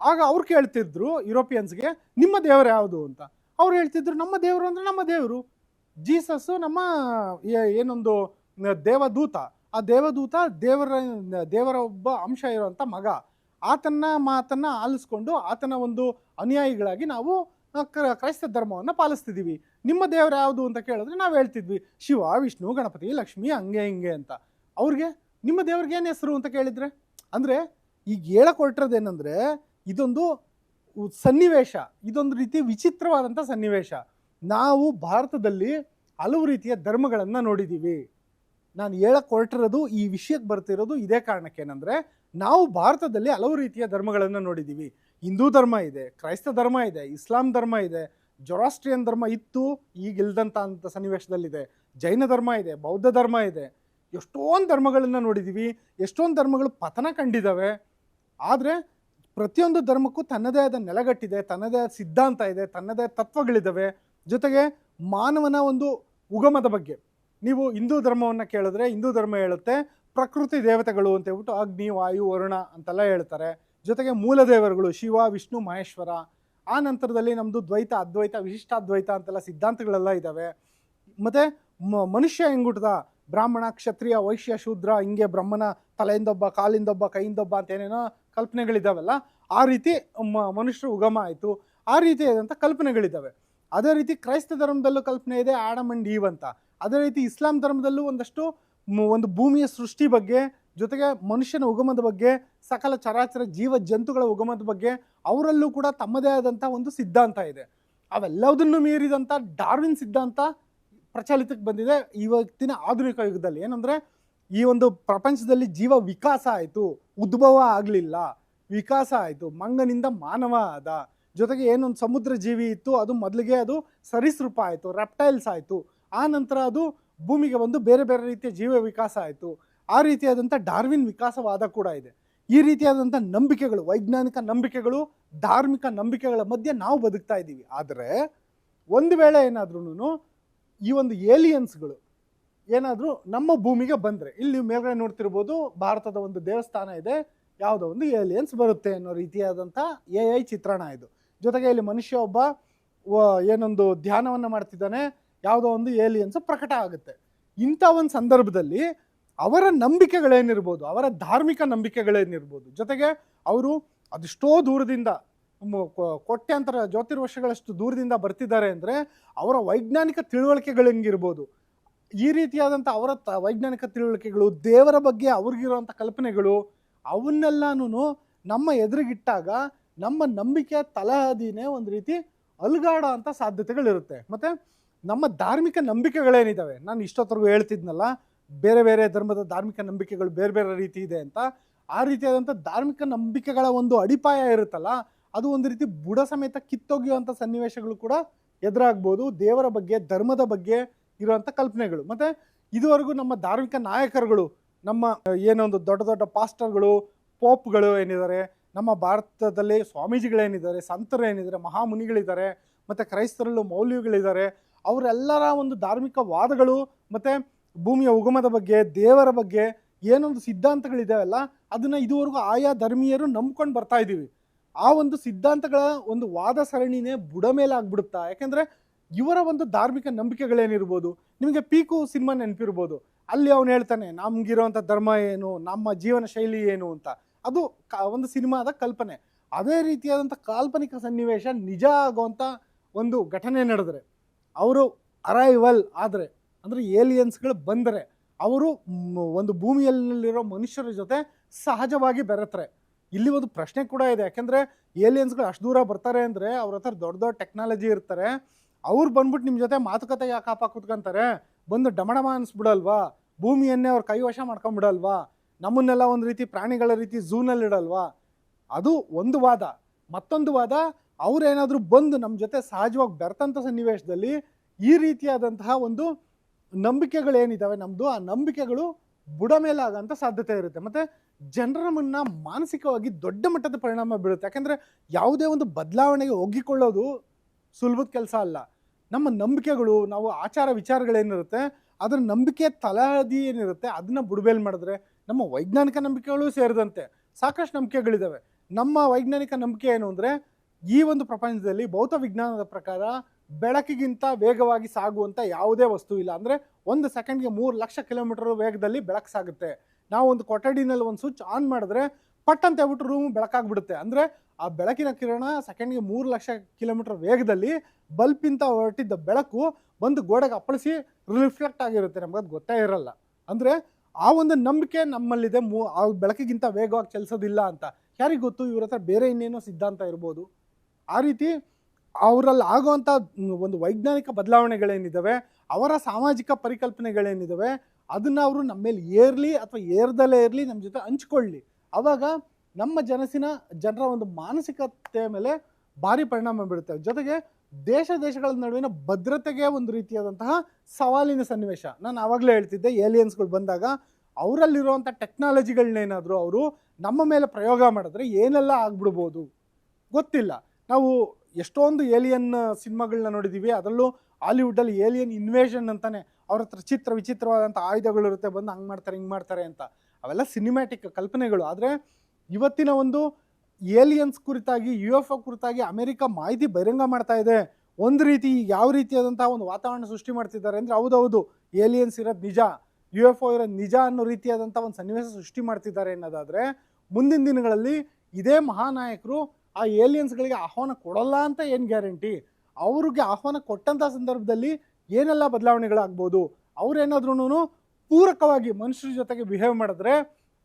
ಆಗ ಅವ್ರು ಕೇಳ್ತಿದ್ರು ಯುರೋಪಿಯನ್ಸ್ಗೆ, ನಿಮ್ಮ ದೇವರು ಯಾವುದು ಅಂತ. ಅವ್ರು ಹೇಳ್ತಿದ್ರು, ನಮ್ಮ ದೇವರು ಅಂದರೆ ನಮ್ಮ ದೇವರು ಜೀಸಸ್ಸು, ನಮ್ಮ ಏನೊಂದು ದೇವದೂತ. ಆ ದೇವದೂತ ದೇವರ ಒಬ್ಬ ಅಂಶ ಇರುವಂಥ ಮಗ. ಆತನ ಮಾತನ್ನು ಆಲಿಸ್ಕೊಂಡು ಆತನ ಒಂದು ಅನುಯಾಯಿಗಳಾಗಿ ನಾವು ಕ್ರೈಸ್ತ ಧರ್ಮವನ್ನು ಪಾಲಿಸ್ತಿದ್ದೀವಿ. ನಿಮ್ಮ ದೇವರು ಯಾವುದು ಅಂತ ಕೇಳಿದ್ರೆ ನಾವು ಹೇಳ್ತಿದ್ವಿ ಶಿವ, ವಿಷ್ಣು, ಗಣಪತಿ, ಲಕ್ಷ್ಮಿ, ಹಂಗೆ ಹಿಂಗೆ ಅಂತ. ಅವ್ರಿಗೆ ನಿಮ್ಮ ದೇವ್ರಿಗೆ ಏನು ಹೆಸರು ಅಂತ ಕೇಳಿದ್ರೆ, ಅಂದರೆ ಈಗ ಹೇಳಕೊಟ್ಟಿರೋದೇನೆಂದರೆ ಇದೊಂದು ಸನ್ನಿವೇಶ, ಇದೊಂದು ರೀತಿ ವಿಚಿತ್ರವಾದಂಥ ಸನ್ನಿವೇಶ. ನಾವು ಭಾರತದಲ್ಲಿ ಹಲವು ರೀತಿಯ ಧರ್ಮಗಳನ್ನು ನೋಡಿದ್ದೀವಿ. ನಾನು ಹೇಳಕೊಟ್ಟಿರೋದು ಈ ವಿಷಯಕ್ಕೆ ಬರ್ತಿರೋದು ಇದೇ ಕಾರಣಕ್ಕೇನೆಂದರೆ, ನಾವು ಭಾರತದಲ್ಲಿ ಹಲವು ರೀತಿಯ ಧರ್ಮಗಳನ್ನು ನೋಡಿದ್ದೀವಿ. ಹಿಂದೂ ಧರ್ಮ ಇದೆ, ಕ್ರೈಸ್ತ ಧರ್ಮ ಇದೆ, ಇಸ್ಲಾಂ ಧರ್ಮ ಇದೆ, ಜೊರಾಸ್ಟ್ರಿಯನ್ ಧರ್ಮ ಇತ್ತು, ಈಗ ಇಲ್ದಂಥ ಸನ್ನಿವೇಶದಲ್ಲಿದೆ, ಜೈನ ಧರ್ಮ ಇದೆ, ಬೌದ್ಧ ಧರ್ಮ ಇದೆ. ಎಷ್ಟೊಂದು ಧರ್ಮಗಳನ್ನು ನೋಡಿದ್ದೀವಿ, ಎಷ್ಟೊಂದು ಧರ್ಮಗಳು ಪತನ ಕಂಡಿದ್ದಾವೆ. ಆದರೆ ಪ್ರತಿಯೊಂದು ಧರ್ಮಕ್ಕೂ ತನ್ನದೇ ಆದ ನೆಲೆಗಟ್ಟಿದೆ, ತನ್ನದೇ ಆದ ಸಿದ್ಧಾಂತ ಇದೆ, ತನ್ನದೇ ತತ್ವಗಳಿದ್ದಾವೆ. ಜೊತೆಗೆ ಮಾನವನ ಒಂದು ಉಗಮದ ಬಗ್ಗೆ ನೀವು ಹಿಂದೂ ಧರ್ಮವನ್ನು ಕೇಳಿದ್ರೆ, ಹಿಂದೂ ಧರ್ಮ ಹೇಳುತ್ತೆ ಪ್ರಕೃತಿ ದೇವತೆಗಳು ಅಂತ ಹೇಳ್ಬಿಟ್ಟು ಅಗ್ನಿ, ವಾಯು, ವರುಣ ಅಂತೆಲ್ಲ ಹೇಳ್ತಾರೆ. ಜೊತೆಗೆ ಮೂಲ ದೇವರುಗಳು ಶಿವ, ವಿಷ್ಣು, ಮಹೇಶ್ವರ. ಆ ನಂತರದಲ್ಲಿ ನಮ್ಮದು ದ್ವೈತ, ಅದ್ವೈತ, ವಿಶಿಷ್ಟಾದ್ವೈತ ಅಂತೆಲ್ಲ ಸಿದ್ಧಾಂತಗಳೆಲ್ಲ ಇದ್ದಾವೆ. ಮತ್ತು ಮನುಷ್ಯ ಹೆಂಗುಟ್ದ, ಬ್ರಾಹ್ಮಣ, ಕ್ಷತ್ರಿಯ, ವೈಶ್ಯ, ಶೂದ್ರ, ಹಿಂಗೆ ಬ್ರಹ್ಮನ ತಲೆಯಿಂದೊಬ್ಬ, ಕಾಲಿಂದೊಬ್ಬ, ಕೈಯಿಂದೊಬ್ಬ ಅಂತ ಏನೇನೋ ಕಲ್ಪನೆಗಳಿದ್ದಾವಲ್ಲ, ಆ ರೀತಿ ಮನುಷ್ಯರು ಉಗಮ ಆಯಿತು. ಆ ರೀತಿಯಾದಂಥ ಕಲ್ಪನೆಗಳಿದ್ದಾವೆ. ಅದೇ ರೀತಿ ಕ್ರೈಸ್ತ ಧರ್ಮದಲ್ಲೂ ಕಲ್ಪನೆ ಇದೆ, ಆಡಮ್ ಅಂಡ್ ಈವ್ ಅಂತ. ಅದೇ ರೀತಿ ಇಸ್ಲಾಂ ಧರ್ಮದಲ್ಲೂ ಒಂದಷ್ಟು ಒಂದು ಭೂಮಿಯ ಸೃಷ್ಟಿ ಬಗ್ಗೆ, ಜೊತೆಗೆ ಮನುಷ್ಯನ ಉಗಮದ ಬಗ್ಗೆ, ಸಕಲ ಚರಾಚರ ಜೀವ ಜಂತುಗಳ ಉಗಮದ ಬಗ್ಗೆ ಅವರಲ್ಲೂ ಕೂಡ ತಮ್ಮದೇ ಆದಂಥ ಒಂದು ಸಿದ್ಧಾಂತ ಇದೆ. ಅವೆಲ್ಲದನ್ನು ಮೀರಿದಂಥ ಡಾರ್ವಿನ್ ಸಿದ್ಧಾಂತ ಪ್ರಚಲಿತಕ್ಕೆ ಬಂದಿದೆ ಇವತ್ತಿನ ಆಧುನಿಕ ಯುಗದಲ್ಲಿ. ಏನಂದರೆ, ಈ ಒಂದು ಪ್ರಪಂಚದಲ್ಲಿ ಜೀವ ವಿಕಾಸ ಆಯಿತು, ಉದ್ಭವ ಆಗಲಿಲ್ಲ, ವಿಕಾಸ ಆಯಿತು, ಮಂಗನಿಂದ ಮಾನವ ಆದ. ಜೊತೆಗೆ ಏನೊಂದು ಸಮುದ್ರ ಜೀವಿ ಇತ್ತು, ಅದು ಮೊದಲಿಗೆ ಅದು ಸರೀಸೃಪ ಆಯಿತು, ರೆಪ್ಟೈಲ್ಸ್ ಆಯಿತು. ಆ ನಂತರ ಅದು ಭೂಮಿಗೆ ಬಂದು ಬೇರೆ ಬೇರೆ ರೀತಿಯ ಜೀವ ವಿಕಾಸ ಆಯಿತು. ಆ ರೀತಿಯಾದಂಥ ಡಾರ್ವಿನ್ ವಿಕಾಸವಾದ ಕೂಡ ಇದೆ. ಈ ರೀತಿಯಾದಂಥ ನಂಬಿಕೆಗಳು, ವೈಜ್ಞಾನಿಕ ನಂಬಿಕೆಗಳು, ಧಾರ್ಮಿಕ ನಂಬಿಕೆಗಳ ಮಧ್ಯೆ ನಾವು ಬದುಕ್ತಾ ಇದ್ದೀವಿ. ಆದರೆ ಒಂದು ವೇಳೆ ಏನಾದ್ರೂ ಈ ಒಂದು ಏಲಿಯನ್ಸ್ಗಳು ಏನಾದರೂ ನಮ್ಮ ಭೂಮಿಗೆ ಬಂದರೆ, ಇಲ್ಲಿ ನೀವು ಮೇಲ್ಗಡೆ ನೋಡ್ತಿರ್ಬೋದು, ಭಾರತದ ಒಂದು ದೇವಸ್ಥಾನ ಇದೆ, ಯಾವುದೋ ಒಂದು ಏಲಿಯನ್ಸ್ ಬರುತ್ತೆ ಅನ್ನೋ ರೀತಿಯಾದಂಥ AI ಚಿತ್ರಣ ಇದು. ಜೊತೆಗೆ ಇಲ್ಲಿ ಮನುಷ್ಯ ಒಬ್ಬ ಏನೊಂದು ಧ್ಯಾನವನ್ನು ಮಾಡ್ತಿದ್ದಾನೆ, ಯಾವುದೋ ಒಂದು ಏಲಿಯನ್ಸ್ ಪ್ರಕಟ ಆಗುತ್ತೆ. ಇಂಥ ಒಂದು ಸಂದರ್ಭದಲ್ಲಿ ಅವರ ನಂಬಿಕೆಗಳೇನಿರ್ಬೋದು, ಅವರ ಧಾರ್ಮಿಕ ನಂಬಿಕೆಗಳೇನಿರ್ಬೋದು, ಜೊತೆಗೆ ಅವರು ಅದೆಷ್ಟೋ ದೂರದಿಂದ ಕೋಟ್ಯಾಂತರ ಜ್ಯೋತಿರ್ವರ್ಷಗಳಷ್ಟು ದೂರದಿಂದ ಬರ್ತಿದ್ದಾರೆ ಅಂದರೆ ಅವರ ವೈಜ್ಞಾನಿಕ ತಿಳುವಳಿಕೆಗಳು ಹೆಂಗಿರ್ಬೋದು, ಈ ರೀತಿಯಾದಂಥ ಅವರ ವೈಜ್ಞಾನಿಕ ತಿಳುವಳಿಕೆಗಳು, ದೇವರ ಬಗ್ಗೆ ಅವ್ರಿಗಿರುವಂಥ ಕಲ್ಪನೆಗಳು, ಅವನ್ನೆಲ್ಲನೂ ನಮ್ಮ ಎದುರಿಗಿಟ್ಟಾಗ ನಮ್ಮ ನಂಬಿಕೆಯ ತಳಹದಿನೇ ಒಂದು ರೀತಿ ಅಲುಗಾಡೋ ಅಂಥ ಸಾಧ್ಯತೆಗಳಿರುತ್ತೆ. ಮತ್ತು ನಮ್ಮ ಧಾರ್ಮಿಕ ನಂಬಿಕೆಗಳೇನಿದ್ದಾವೆ, ನಾನು ಇಷ್ಟೊತ್ತರೆಗೂ ಹೇಳ್ತಿದ್ನಲ್ಲ, ಬೇರೆ ಬೇರೆ ಧರ್ಮದ ಧಾರ್ಮಿಕ ನಂಬಿಕೆಗಳು ಬೇರೆ ಬೇರೆ ರೀತಿ ಇದೆ ಅಂತ. ಆ ರೀತಿಯಾದಂಥ ಧಾರ್ಮಿಕ ನಂಬಿಕೆಗಳ ಒಂದು ಅಡಿಪಾಯ ಇರುತ್ತಲ್ಲ, ಅದು ಒಂದು ರೀತಿ ಬುಡ ಸಮೇತ ಕಿತ್ತೊಗೆಯುವಂಥ ಸನ್ನಿವೇಶಗಳು ಕೂಡ ಎದುರಾಗ್ಬೋದು. ದೇವರ ಬಗ್ಗೆ, ಧರ್ಮದ ಬಗ್ಗೆ ಇರುವಂಥ ಕಲ್ಪನೆಗಳು. ಮತ್ತು ಇದುವರೆಗೂ ನಮ್ಮ ಧಾರ್ಮಿಕ ನಾಯಕರುಗಳು, ನಮ್ಮ ಏನೊಂದು ದೊಡ್ಡ ದೊಡ್ಡ ಪಾಸ್ಟರ್ಗಳು, ಪೋಪ್ಗಳು ಏನಿದ್ದಾರೆ, ನಮ್ಮ ಭಾರತದಲ್ಲಿ ಸ್ವಾಮೀಜಿಗಳೇನಿದ್ದಾರೆ, ಸಂತರೇನಿದ್ದಾರೆ, ಮಹಾಮುನಿಗಳಿದ್ದಾರೆ, ಮತ್ತು ಕ್ರೈಸ್ತರಲ್ಲೂ ಮೌಲ್ಯಗಳಿದ್ದಾರೆ, ಅವರೆಲ್ಲರ ಒಂದು ಧಾರ್ಮಿಕ ವಾದಗಳು ಮತ್ತು ಭೂಮಿಯ ಉಗಮದ ಬಗ್ಗೆ, ದೇವರ ಬಗ್ಗೆ ಏನೊಂದು ಸಿದ್ಧಾಂತಗಳಿದಾವಲ್ಲ, ಅದನ್ನು ಇದುವರೆಗೂ ಆಯಾ ಧರ್ಮೀಯರು ನಂಬ್ಕೊಂಡು ಬರ್ತಾ ಇದ್ದೀವಿ. ಆ ಒಂದು ಸಿದ್ಧಾಂತಗಳ ಒಂದು ವಾದ ಸರಣಿನೇ ಬುಡ ಮೇಲೆ ಆಗ್ಬಿಡುತ್ತಾ. ಯಾಕೆಂದರೆ ಇವರ ಒಂದು ಧಾರ್ಮಿಕ ನಂಬಿಕೆಗಳೇನಿರ್ಬೋದು, ನಿಮಗೆ ಪೀಕು ಸಿನಿಮಾ ನೆನಪಿರ್ಬೋದು, ಅಲ್ಲಿ ಅವನು ಹೇಳ್ತಾನೆ ನಮಗಿರೋವಂಥ ಧರ್ಮ ಏನು, ನಮ್ಮ ಜೀವನ ಶೈಲಿ ಏನು ಅಂತ. ಅದು ಒಂದು ಸಿನಿಮಾದ ಕಲ್ಪನೆ. ಅದೇ ರೀತಿಯಾದಂಥ ಕಾಲ್ಪನಿಕ ಸನ್ನಿವೇಶ ನಿಜ ಆಗುವಂಥ ಒಂದು ಘಟನೆ ನಡೆದರೆ, ಅವರು ಅರೈವಲ್ ಆದರೆ, ಅಂದರೆ ಏಲಿಯನ್ಸ್ಗಳು ಬಂದರೆ, ಅವರು ಒಂದು ಭೂಮಿಯಲ್ಲಿರೋ ಮನುಷ್ಯರ ಜೊತೆ ಸಹಜವಾಗಿ ಬೆರೆತ್ರೆ. ಇಲ್ಲಿ ಒಂದು ಪ್ರಶ್ನೆ ಕೂಡ ಇದೆ, ಯಾಕೆಂದರೆ ಏಲಿಯನ್ಸ್ಗಳು ಅಷ್ಟು ದೂರ ಬರ್ತಾರೆ ಅಂದರೆ ಅವ್ರ ಹತ್ರ ದೊಡ್ಡ ದೊಡ್ಡ ಟೆಕ್ನಾಲಜಿ ಇರ್ತಾರೆ. ಅವ್ರು ಬಂದ್ಬಿಟ್ಟು ನಿಮ್ಮ ಜೊತೆ ಮಾತುಕತೆ ಯಾಕೆ ಕೂತ್ಕೊಂತಾರೆ, ಬಂದು ಡಮಡಮ ಅನಿಸ್ಬಿಡಲ್ವಾ, ಭೂಮಿಯನ್ನೇ ಅವ್ರು ಕೈವಶ ಮಾಡ್ಕೊಂಬಿಡಲ್ವಾ, ನಮ್ಮನ್ನೆಲ್ಲ ಒಂದು ರೀತಿ ಪ್ರಾಣಿಗಳ ರೀತಿ ಝೂನಲ್ಲಿ ಇಡಲ್ವಾ? ಅದು ಒಂದು ವಾದ. ಮತ್ತೊಂದು ವಾದ, ಅವರೇನಾದರೂ ಬಂದು ನಮ್ಮ ಜೊತೆ ಸಹಜವಾಗಿ ಬೆರೆತಂಥ ಸನ್ನಿವೇಶದಲ್ಲಿ ಈ ರೀತಿಯಾದಂತಹ ಒಂದು ನಂಬಿಕೆಗಳೇನಿದ್ದಾವೆ ನಮ್ಮದು, ಆ ನಂಬಿಕೆಗಳು ಬುಡ ಮೇಲೆ ಆಗೋಂಥ ಸಾಧ್ಯತೆ ಇರುತ್ತೆ. ಮತ್ತು ಜನರನ್ನ ಮಾನಸಿಕವಾಗಿ ದೊಡ್ಡ ಮಟ್ಟದ ಪರಿಣಾಮ ಬೀಳುತ್ತೆ. ಯಾಕೆಂದರೆ ಯಾವುದೇ ಒಂದು ಬದಲಾವಣೆಗೆ ಒಗ್ಗಿಕೊಳ್ಳೋದು ಸುಲಭದ ಕೆಲಸ ಅಲ್ಲ. ನಮ್ಮ ನಂಬಿಕೆಗಳು, ನಾವು ಆಚಾರ ವಿಚಾರಗಳೇನಿರುತ್ತೆ, ಅದರ ನಂಬಿಕೆಯ ತಳಹದಿ ಏನಿರುತ್ತೆ ಅದನ್ನು ಬುಡಮೇಲೆ ಮಾಡಿದ್ರೆ, ನಮ್ಮ ವೈಜ್ಞಾನಿಕ ನಂಬಿಕೆಗಳು ಸೇರಿದಂತೆ ಸಾಕಷ್ಟು ನಂಬಿಕೆಗಳಿದ್ದಾವೆ. ನಮ್ಮ ವೈಜ್ಞಾನಿಕ ನಂಬಿಕೆ ಏನು ಅಂದರೆ, ಈ ಒಂದು ಪ್ರಪಂಚದಲ್ಲಿ ಭೌತ ವಿಜ್ಞಾನದ ಪ್ರಕಾರ ಬೆಳಕಿಗಿಂತ ವೇಗವಾಗಿ ಸಾಗುವಂಥ ಯಾವುದೇ ವಸ್ತು ಇಲ್ಲ. ಅಂದರೆ 1 ಸೆಕೆಂಡ್ಗೆ 3 ಲಕ್ಷ ಕಿಲೋಮೀಟರ್ ವೇಗದಲ್ಲಿ ಬೆಳಕು ಸಾಗುತ್ತೆ. ನಾವು ಒಂದು ಕೊಠಡಿನಲ್ಲಿ ಒಂದು ಸ್ವಿಚ್ ಆನ್ ಮಾಡಿದ್ರೆ ಪಟ್ ಅಂತ ಹೇಳ್ಬಿಟ್ಟು ರೂಮ್ ಬೆಳಕಾಗ್ಬಿಡುತ್ತೆ. ಅಂದರೆ ಆ ಬೆಳಕಿನ ಕಿರಣ ಸೆಕೆಂಡ್ಗೆ 3 ಲಕ್ಷ ಕಿಲೋಮೀಟರ್ ವೇಗದಲ್ಲಿ ಬಲ್ಪಿಂದ ಹೊರಟಿದ್ದ ಬೆಳಕು ಬಂದು ಗೋಡೆಗೆ ಅಪ್ಪಳಿಸಿ ರಿಫ್ಲೆಕ್ಟ್ ಆಗಿರುತ್ತೆ, ನಮಗದು ಗೊತ್ತೇ ಇರಲ್ಲ. ಅಂದರೆ ಆ ಒಂದು ನಂಬಿಕೆ ನಮ್ಮಲ್ಲಿದೆ, ಆ ಬೆಳಕಿಗಿಂತ ವೇಗವಾಗಿ ಚಲಿಸೋದಿಲ್ಲ ಅಂತ. ಯಾರಿಗೆ ಗೊತ್ತು, ಇವ್ರ ಹತ್ರ ಬೇರೆ ಇನ್ನೇನೋ ಸಿದ್ಧಾಂತ ಇರ್ಬೋದು. ಆ ರೀತಿ ಅವರಲ್ಲಿ ಆಗುವಂಥ ಒಂದು ವೈಜ್ಞಾನಿಕ ಬದಲಾವಣೆಗಳೇನಿದ್ದಾವೆ, ಅವರ ಸಾಮಾಜಿಕ ಪರಿಕಲ್ಪನೆಗಳೇನಿದ್ದಾವೆ, ಅದನ್ನು ಅವರು ನಮ್ಮ ಮೇಲೆ ಏರಲಿ ಅಥವಾ ಏರ್ದಲೇ ಇರಲಿ ನಮ್ಮ ಜೊತೆ ಹಂಚ್ಕೊಳ್ಳಿ. ಆವಾಗ ನಮ್ಮ ಜನರ ಒಂದು ಮಾನಸಿಕತೆ ಮೇಲೆ ಭಾರಿ ಪರಿಣಾಮ ಬೀರುತ್ತೆ. ಜೊತೆಗೆ ದೇಶಗಳ ನಡುವಿನ ಭದ್ರತೆಗೆ ಒಂದು ರೀತಿಯಾದಂತಹ ಸವಾಲಿನ ಸನ್ನಿವೇಶ. ನಾನು ಆವಾಗಲೇ ಹೇಳ್ತಿದ್ದೆ, ಏಲಿಯನ್ಸ್ಗಳು ಬಂದಾಗ ಅವರಲ್ಲಿರುವಂಥ ಟೆಕ್ನಾಲಜಿಗಳನ್ನೇನಾದರೂ ಅವರು ನಮ್ಮ ಮೇಲೆ ಪ್ರಯೋಗ ಮಾಡಿದ್ರೆ ಏನೆಲ್ಲ ಆಗ್ಬಿಡ್ಬೋದು ಗೊತ್ತಿಲ್ಲ. ನಾವು ಎಷ್ಟೊಂದು ಏಲಿಯನ್ ಸಿನಿಮಾಗಳನ್ನ ನೋಡಿದ್ದೀವಿ, ಅದರಲ್ಲೂ ಹಾಲಿವುಡ್ಡಲ್ಲಿ ಏಲಿಯನ್ ಇನ್ವೇಷನ್ ಅಂತಾನೆ ಅವ್ರ ಹತ್ರ ವಿಚಿತ್ರವಾದಂಥ ಆಯುಧಗಳಿರುತ್ತೆ, ಬಂದು ಹಂಗೆ ಮಾಡ್ತಾರೆ ಹಿಂಗೆ ಮಾಡ್ತಾರೆ ಅಂತ. ಅವೆಲ್ಲ ಸಿನಿಮ್ಯಾಟಿಕ್ ಕಲ್ಪನೆಗಳು. ಆದರೆ ಇವತ್ತಿನ ಒಂದು ಏಲಿಯನ್ಸ್ ಕುರಿತಾಗಿ, UFO ಕುರಿತಾಗಿ ಅಮೆರಿಕ ಮಾಹಿತಿ ಬಹಿರಂಗ ಮಾಡ್ತಾ ಇದೆ. ಒಂದು ರೀತಿ ಯಾವ ರೀತಿಯಾದಂಥ ಒಂದು ವಾತಾವರಣ ಸೃಷ್ಟಿ ಮಾಡ್ತಿದ್ದಾರೆ ಅಂದರೆ, ಹೌದೌದು ಏಲಿಯನ್ಸ್ ಇರೋದು ನಿಜ, UFO ಇರೋದು ನಿಜ ಅನ್ನೋ ರೀತಿಯಾದಂಥ ಒಂದು ಸನ್ನಿವೇಶ ಸೃಷ್ಟಿ ಮಾಡ್ತಿದ್ದಾರೆ ಅನ್ನೋದಾದರೆ, ಮುಂದಿನ ದಿನಗಳಲ್ಲಿ ಇದೇ ಮಹಾನಾಯಕರು ಆ ಏಲಿಯನ್ಸ್ಗಳಿಗೆ ಆಹ್ವಾನ ಕೊಡಲ್ಲ ಅಂತ ಏನು ಗ್ಯಾರಂಟಿ? ಅವ್ರಿಗೆ ಆಹ್ವಾನ ಕೊಟ್ಟಂಥ ಸಂದರ್ಭದಲ್ಲಿ ಏನೆಲ್ಲ ಬದಲಾವಣೆಗಳಾಗ್ಬೋದು? ಅವರೇನಾದ್ರೂ ಪೂರಕವಾಗಿ ಮನುಷ್ಯರ ಜೊತೆಗೆ ಬಿಹೇವ್ ಮಾಡಿದ್ರೆ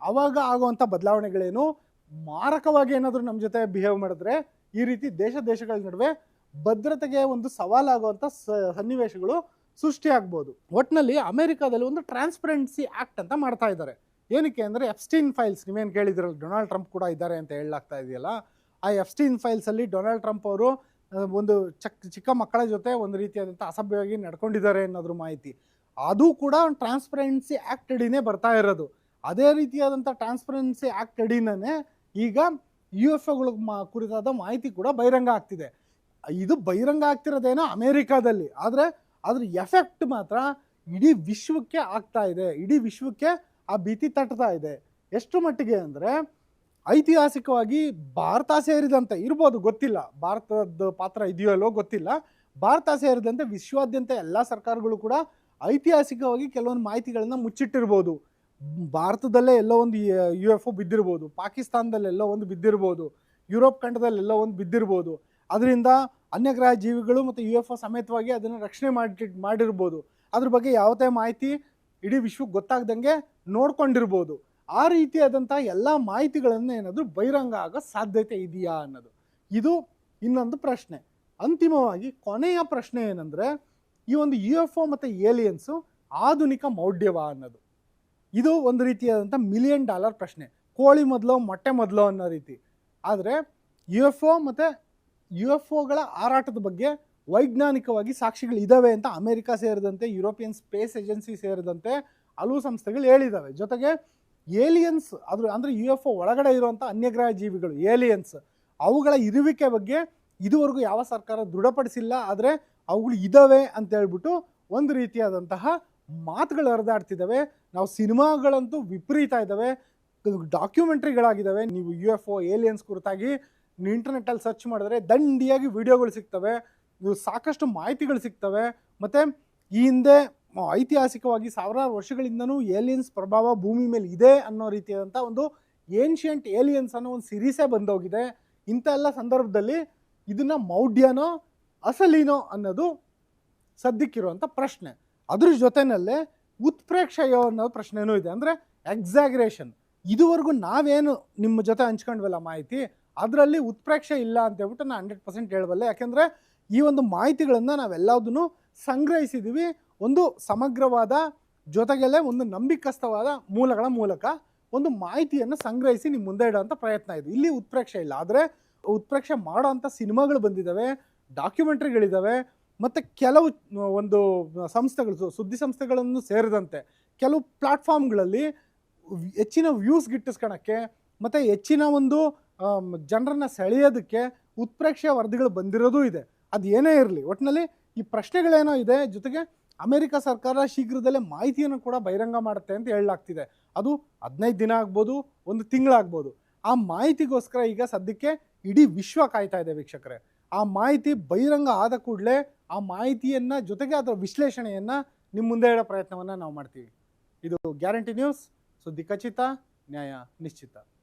ಆವಾಗ ಆಗುವಂಥ ಬದಲಾವಣೆಗಳೇನು? ಮಾರಕವಾಗಿ ಏನಾದರೂ ನಮ್ಮ ಜೊತೆ ಬಿಹೇವ್ ಮಾಡಿದ್ರೆ ಈ ರೀತಿ ದೇಶಗಳ ನಡುವೆ ಭದ್ರತೆಗೆ ಒಂದು ಸವಾಲಾಗುವಂಥ ಸನ್ನಿವೇಶಗಳು ಸೃಷ್ಟಿಯಾಗ್ಬೋದು. ಒಟ್ಟಿನಲ್ಲಿ ಅಮೆರಿಕಾದಲ್ಲಿ ಒಂದು ಟ್ರಾನ್ಸ್ಪರೆನ್ಸಿ ಆ್ಯಕ್ಟ್ ಅಂತ ಮಾಡ್ತಾ ಇದ್ದಾರೆ. ಏನಕ್ಕೆ ಅಂದರೆ, ಎಪ್ಸ್ಟೀನ್ ಫೈಲ್ಸ್ ನೀವೇನು ಕೇಳಿದ್ರಲ್ಲ, ಡೊನಾಲ್ಡ್ ಟ್ರಂಪ್ ಕೂಡ ಇದ್ದಾರೆ ಅಂತ ಹೇಳಲಾಗ್ತಾ ಇದೆಯಲ್ಲ, ಆ ಎಪ್ಸ್ಟೀನ್ ಫೈಲ್ಸಲ್ಲಿ ಡೊನಾಲ್ಡ್ ಟ್ರಂಪ್ ಅವರು ಒಂದು ಚಿಕ್ಕ ಮಕ್ಕಳ ಜೊತೆ ಒಂದು ರೀತಿಯಾದಂಥ ಅಸಭ್ಯವಾಗಿ ನಡ್ಕೊಂಡಿದ್ದಾರೆ ಅನ್ನೋದ್ರ ಮಾಹಿತಿ. ಅದು ಕೂಡ ಒಂದು ಟ್ರಾನ್ಸ್ಪರೆನ್ಸಿ ಆ್ಯಕ್ಟ್ ಅಡಿನೇ ಬರ್ತಾ ಇರೋದು. ಅದೇ ರೀತಿಯಾದಂಥ ಟ್ರಾನ್ಸ್ಪರೆನ್ಸಿ ಆ್ಯಕ್ಟ್ ಅಡಿನೇ ಈಗ UFOಗಳ ಕುರಿತಾದ ಮಾಹಿತಿ ಕೂಡ ಬಹಿರಂಗ ಆಗ್ತಿದೆ. ಇದು ಬಹಿರಂಗ ಆಗ್ತಿರೋದೇನೋ ಅಮೇರಿಕಾದಲ್ಲಿ, ಆದರೆ ಅದ್ರ ಎಫೆಕ್ಟ್ ಮಾತ್ರ ಇಡೀ ವಿಶ್ವಕ್ಕೆ ಆಗ್ತಾ ಇದೆ. ಇಡೀ ವಿಶ್ವಕ್ಕೆ ಆ ಭೀತಿ ತಟ್ತಾ ಇದೆ. ಎಷ್ಟು ಮಟ್ಟಿಗೆ ಅಂದರೆ, ಐತಿಹಾಸಿಕವಾಗಿ ಭಾರತ ಸೇರಿದಂತೆ ಇರ್ಬೋದು, ಗೊತ್ತಿಲ್ಲ, ಭಾರತದ ಪಾತ್ರ ಇದೆಯೋ ಗೊತ್ತಿಲ್ಲ, ಭಾರತ ಸೇರಿದಂತೆ ವಿಶ್ವಾದ್ಯಂತ ಎಲ್ಲ ಸರ್ಕಾರಗಳು ಕೂಡ ಐತಿಹಾಸಿಕವಾಗಿ ಕೆಲವೊಂದು ಮಾಹಿತಿಗಳನ್ನ ಮುಚ್ಚಿಟ್ಟಿರ್ಬೋದು. ಭಾರತದಲ್ಲೇ ಎಲ್ಲೋ ಒಂದು UFO ಬಿದ್ದಿರ್ಬೋದು, ಪಾಕಿಸ್ತಾನದಲ್ಲಿ ಎಲ್ಲೋ ಒಂದು ಬಿದ್ದಿರ್ಬೋದು, ಯುರೋಪ್ ಖಂಡದಲ್ಲಿ ಎಲ್ಲೋ ಒಂದು ಬಿದ್ದಿರ್ಬೋದು. ಅದರಿಂದ ಅನ್ಯಗ್ರಹ ಜೀವಿಗಳು ಮತ್ತು UFO ಸಮೇತವಾಗಿ ಅದನ್ನು ರಕ್ಷಣೆ ಮಾಡಿರ್ಬೋದು. ಅದ್ರ ಬಗ್ಗೆ ಯಾವುದೇ ಮಾಹಿತಿ ಇಡೀ ವಿಶ್ವಕ್ಕೆ ಗೊತ್ತಾಗ್ದಂಗೆ ನೋಡ್ಕೊಂಡಿರ್ಬೋದು. ಆ ರೀತಿಯಾದಂಥ ಎಲ್ಲ ಮಾಹಿತಿಗಳನ್ನು ಏನಾದರೂ ಬಹಿರಂಗ ಆಗೋ ಸಾಧ್ಯತೆ ಇದೆಯಾ ಅನ್ನೋದು ಇದು ಇನ್ನೊಂದು ಪ್ರಶ್ನೆ. ಅಂತಿಮವಾಗಿ ಕೊನೆಯ ಪ್ರಶ್ನೆ ಏನಂದರೆ, ಈ ಒಂದು UFO ಮತ್ತು ಏಲಿಯನ್ಸು ಆಧುನಿಕ ಮೌಢ್ಯವಾ ಅನ್ನೋದು. ಇದು ಒಂದು ರೀತಿಯಾದಂಥ $1 ಮಿಲಿಯನ್ ಪ್ರಶ್ನೆ. ಕೋಳಿ ಮೊದಲು ಮೊಟ್ಟೆ ಮೊದಲು ಅನ್ನೋ ರೀತಿ. ಆದರೆ UFO ಮತ್ತು UFOಗಳ ಹಾರಾಟದ ಬಗ್ಗೆ ವೈಜ್ಞಾನಿಕವಾಗಿ ಸಾಕ್ಷಿಗಳು ಇದ್ದಾವೆ ಅಂತ ಅಮೆರಿಕ ಸೇರಿದಂತೆ, ಯುರೋಪಿಯನ್ ಸ್ಪೇಸ್ ಏಜೆನ್ಸಿ ಸೇರಿದಂತೆ ಹಲವು ಸಂಸ್ಥೆಗಳು ಹೇಳಿದ್ದಾವೆ. ಜೊತೆಗೆ ಏಲಿಯನ್ಸ್ ಅಂದರೆ UFO ಒಳಗಡೆ ಇರುವಂಥ ಅನ್ಯಗ್ರಹ ಜೀವಿಗಳು ಏಲಿಯನ್ಸ್, ಅವುಗಳ ಇರುವಿಕೆ ಬಗ್ಗೆ ಇದುವರೆಗೂ ಯಾವ ಸರ್ಕಾರ ದೃಢಪಡಿಸಿಲ್ಲ. ಆದರೆ ಅವುಗಳು ಇದ್ದಾವೆ ಅಂತ ಹೇಳ್ಬಿಟ್ಟು ಒಂದು ರೀತಿಯಾದಂತಹ ಮಾತುಗಳು ಹರಿದಾಡ್ತಿದ್ದಾವೆ. ನಾವು ಸಿನಿಮಾಗಳಂತೂ ವಿಪರೀತ ಇದ್ದಾವೆ, ಡಾಕ್ಯುಮೆಂಟ್ರಿಗಳಾಗಿದ್ದಾವೆ. ನೀವು UFO ಏಲಿಯನ್ಸ್ ಕುರಿತಾಗಿ ಇಂಟರ್ನೆಟ್ಟಲ್ಲಿ ಸರ್ಚ್ ಮಾಡಿದ್ರೆ ದಂಡಿಯಾಗಿ ವಿಡಿಯೋಗಳು ಸಿಗ್ತವೆ, ಇವು ಸಾಕಷ್ಟು ಮಾಹಿತಿಗಳು ಸಿಗ್ತವೆ. ಮತ್ತು ಈ ಹಿಂದೆ ಐತಿಹಾಸಿಕವಾಗಿ ಸಾವಿರಾರು ವರ್ಷಗಳಿಂದನೂ ಏಲಿಯನ್ಸ್ ಪ್ರಭಾವ ಭೂಮಿ ಮೇಲೆ ಇದೆ ಅನ್ನೋ ರೀತಿಯಾದಂಥ ಒಂದು ಏನ್ಷಿಯಂಟ್ ಏಲಿಯನ್ಸ್ ಅನ್ನೋ ಒಂದು ಸಿರೀಸೇ ಬಂದೋಗಿದೆ. ಇಂಥ ಎಲ್ಲ ಸಂದರ್ಭದಲ್ಲಿ ಇದನ್ನು ಮೌಢ್ಯನೋ ಅಸಲಿನೋ ಅನ್ನೋದು ಸದ್ಯಕ್ಕಿರುವಂಥ ಪ್ರಶ್ನೆ. ಅದ್ರ ಜೊತೆಯಲ್ಲೇ ಉತ್ಪ್ರೇಕ್ಷೆಯೋ ಅನ್ನೋ ಪ್ರಶ್ನೆನೂ ಇದೆ. ಅಂದರೆ ಎಕ್ಸಾಗ್ರೇಷನ್. ಇದುವರೆಗೂ ನಾವೇನು ನಿಮ್ಮ ಜೊತೆ ಹಂಚ್ಕೊಂಡ್ವಲ್ಲ ಮಾಹಿತಿ, ಅದರಲ್ಲಿ ಉತ್ಪ್ರೇಕ್ಷೆ ಇಲ್ಲ ಅಂತ ಹೇಳ್ಬಿಟ್ಟು ನಾನು 100% ಹೇಳಬಲ್ಲೆ. ಯಾಕೆಂದರೆ ಈ ಒಂದು ಮಾಹಿತಿಗಳನ್ನು ನಾವೆಲ್ಲದನ್ನು ಸಂಗ್ರಹಿಸಿದ್ದೀವಿ ಒಂದು ಸಮಗ್ರವಾದ, ಜೊತೆಗೆಲ್ಲೇ ಒಂದು ನಂಬಿಕಸ್ಥವಾದ ಮೂಲಗಳ ಮೂಲಕ ಒಂದು ಮಾಹಿತಿಯನ್ನು ಸಂಗ್ರಹಿಸಿ ನಿಮ್ಮ ಮುಂದೆ ಇಡೋಂಥ ಪ್ರಯತ್ನ ಇದೆ. ಇಲ್ಲಿ ಉತ್ಪ್ರೇಕ್ಷೆ ಇಲ್ಲ. ಆದರೆ ಉತ್ಪ್ರೇಕ್ಷೆ ಮಾಡೋ ಅಂಥ ಸಿನಿಮಾಗಳು ಬಂದಿದ್ದಾವೆ, ಡಾಕ್ಯುಮೆಂಟ್ರಿಗಳಿದ್ದಾವೆ, ಮತ್ತು ಕೆಲವು ಒಂದು ಸಂಸ್ಥೆಗಳು, ಸುದ್ದಿ ಸಂಸ್ಥೆಗಳನ್ನು ಸೇರಿದಂತೆ ಕೆಲವು ಪ್ಲಾಟ್ಫಾರ್ಮ್ಗಳಲ್ಲಿ ಹೆಚ್ಚಿನ ವ್ಯೂಸ್ ಗಿಟ್ಟಿಸ್ಕೊಳಕ್ಕೆ ಮತ್ತು ಹೆಚ್ಚಿನ ಒಂದು ಜನರನ್ನು ಸೆಳೆಯೋದಕ್ಕೆ ಉತ್ಪ್ರೇಕ್ಷೆಯ ವರದಿಗಳು ಬಂದಿರೋದು ಇದೆ. ಅದು ಏನೇ ಇರಲಿ, ಒಟ್ಟಿನಲ್ಲಿ ಈ ಪ್ರಶ್ನೆಗಳೇನೋ ಇದೆ. ಜೊತೆಗೆ ಅಮೆರಿಕ ಸರ್ಕಾರ ಶೀಘ್ರದಲ್ಲೇ ಮಾಹಿತಿಯನ್ನು ಕೂಡ ಬಹಿರಂಗ ಮಾಡುತ್ತೆ ಅಂತ ಹೇಳಲಾಗ್ತಿದೆ. ಅದು 15 ದಿನ ಆಗ್ಬೋದು, 1 ತಿಂಗಳಾಗ್ಬೋದು. ಆ ಮಾಹಿತಿಗೋಸ್ಕರ ಈಗ ಸದ್ಯಕ್ಕೆ ಇಡೀ ವಿಶ್ವ ಕಾಯ್ತಾ ಇದೆ ವೀಕ್ಷಕರೇ. ಆ ಮಾಹಿತಿ ಬಹಿರಂಗ ಆದ ಕೂಡಲೇ ಆ ಮಾಹಿತಿಯನ್ನ ಜೊತೆಗೆ ಅದರ ವಿಶ್ಲೇಷಣೆಯನ್ನ ನಿಮ್ಮ ಮುಂದೆ ಇಡೋ ಪ್ರಯತ್ನವನ್ನ ನಾವು ಮಾಡ್ತೀವಿ. ಇದು ಗ್ಯಾರಂಟಿ ನ್ಯೂಸ್, ಸುದ್ದಿ ಖಚಿತ, ನ್ಯಾಯ ನಿಶ್ಚಿತ.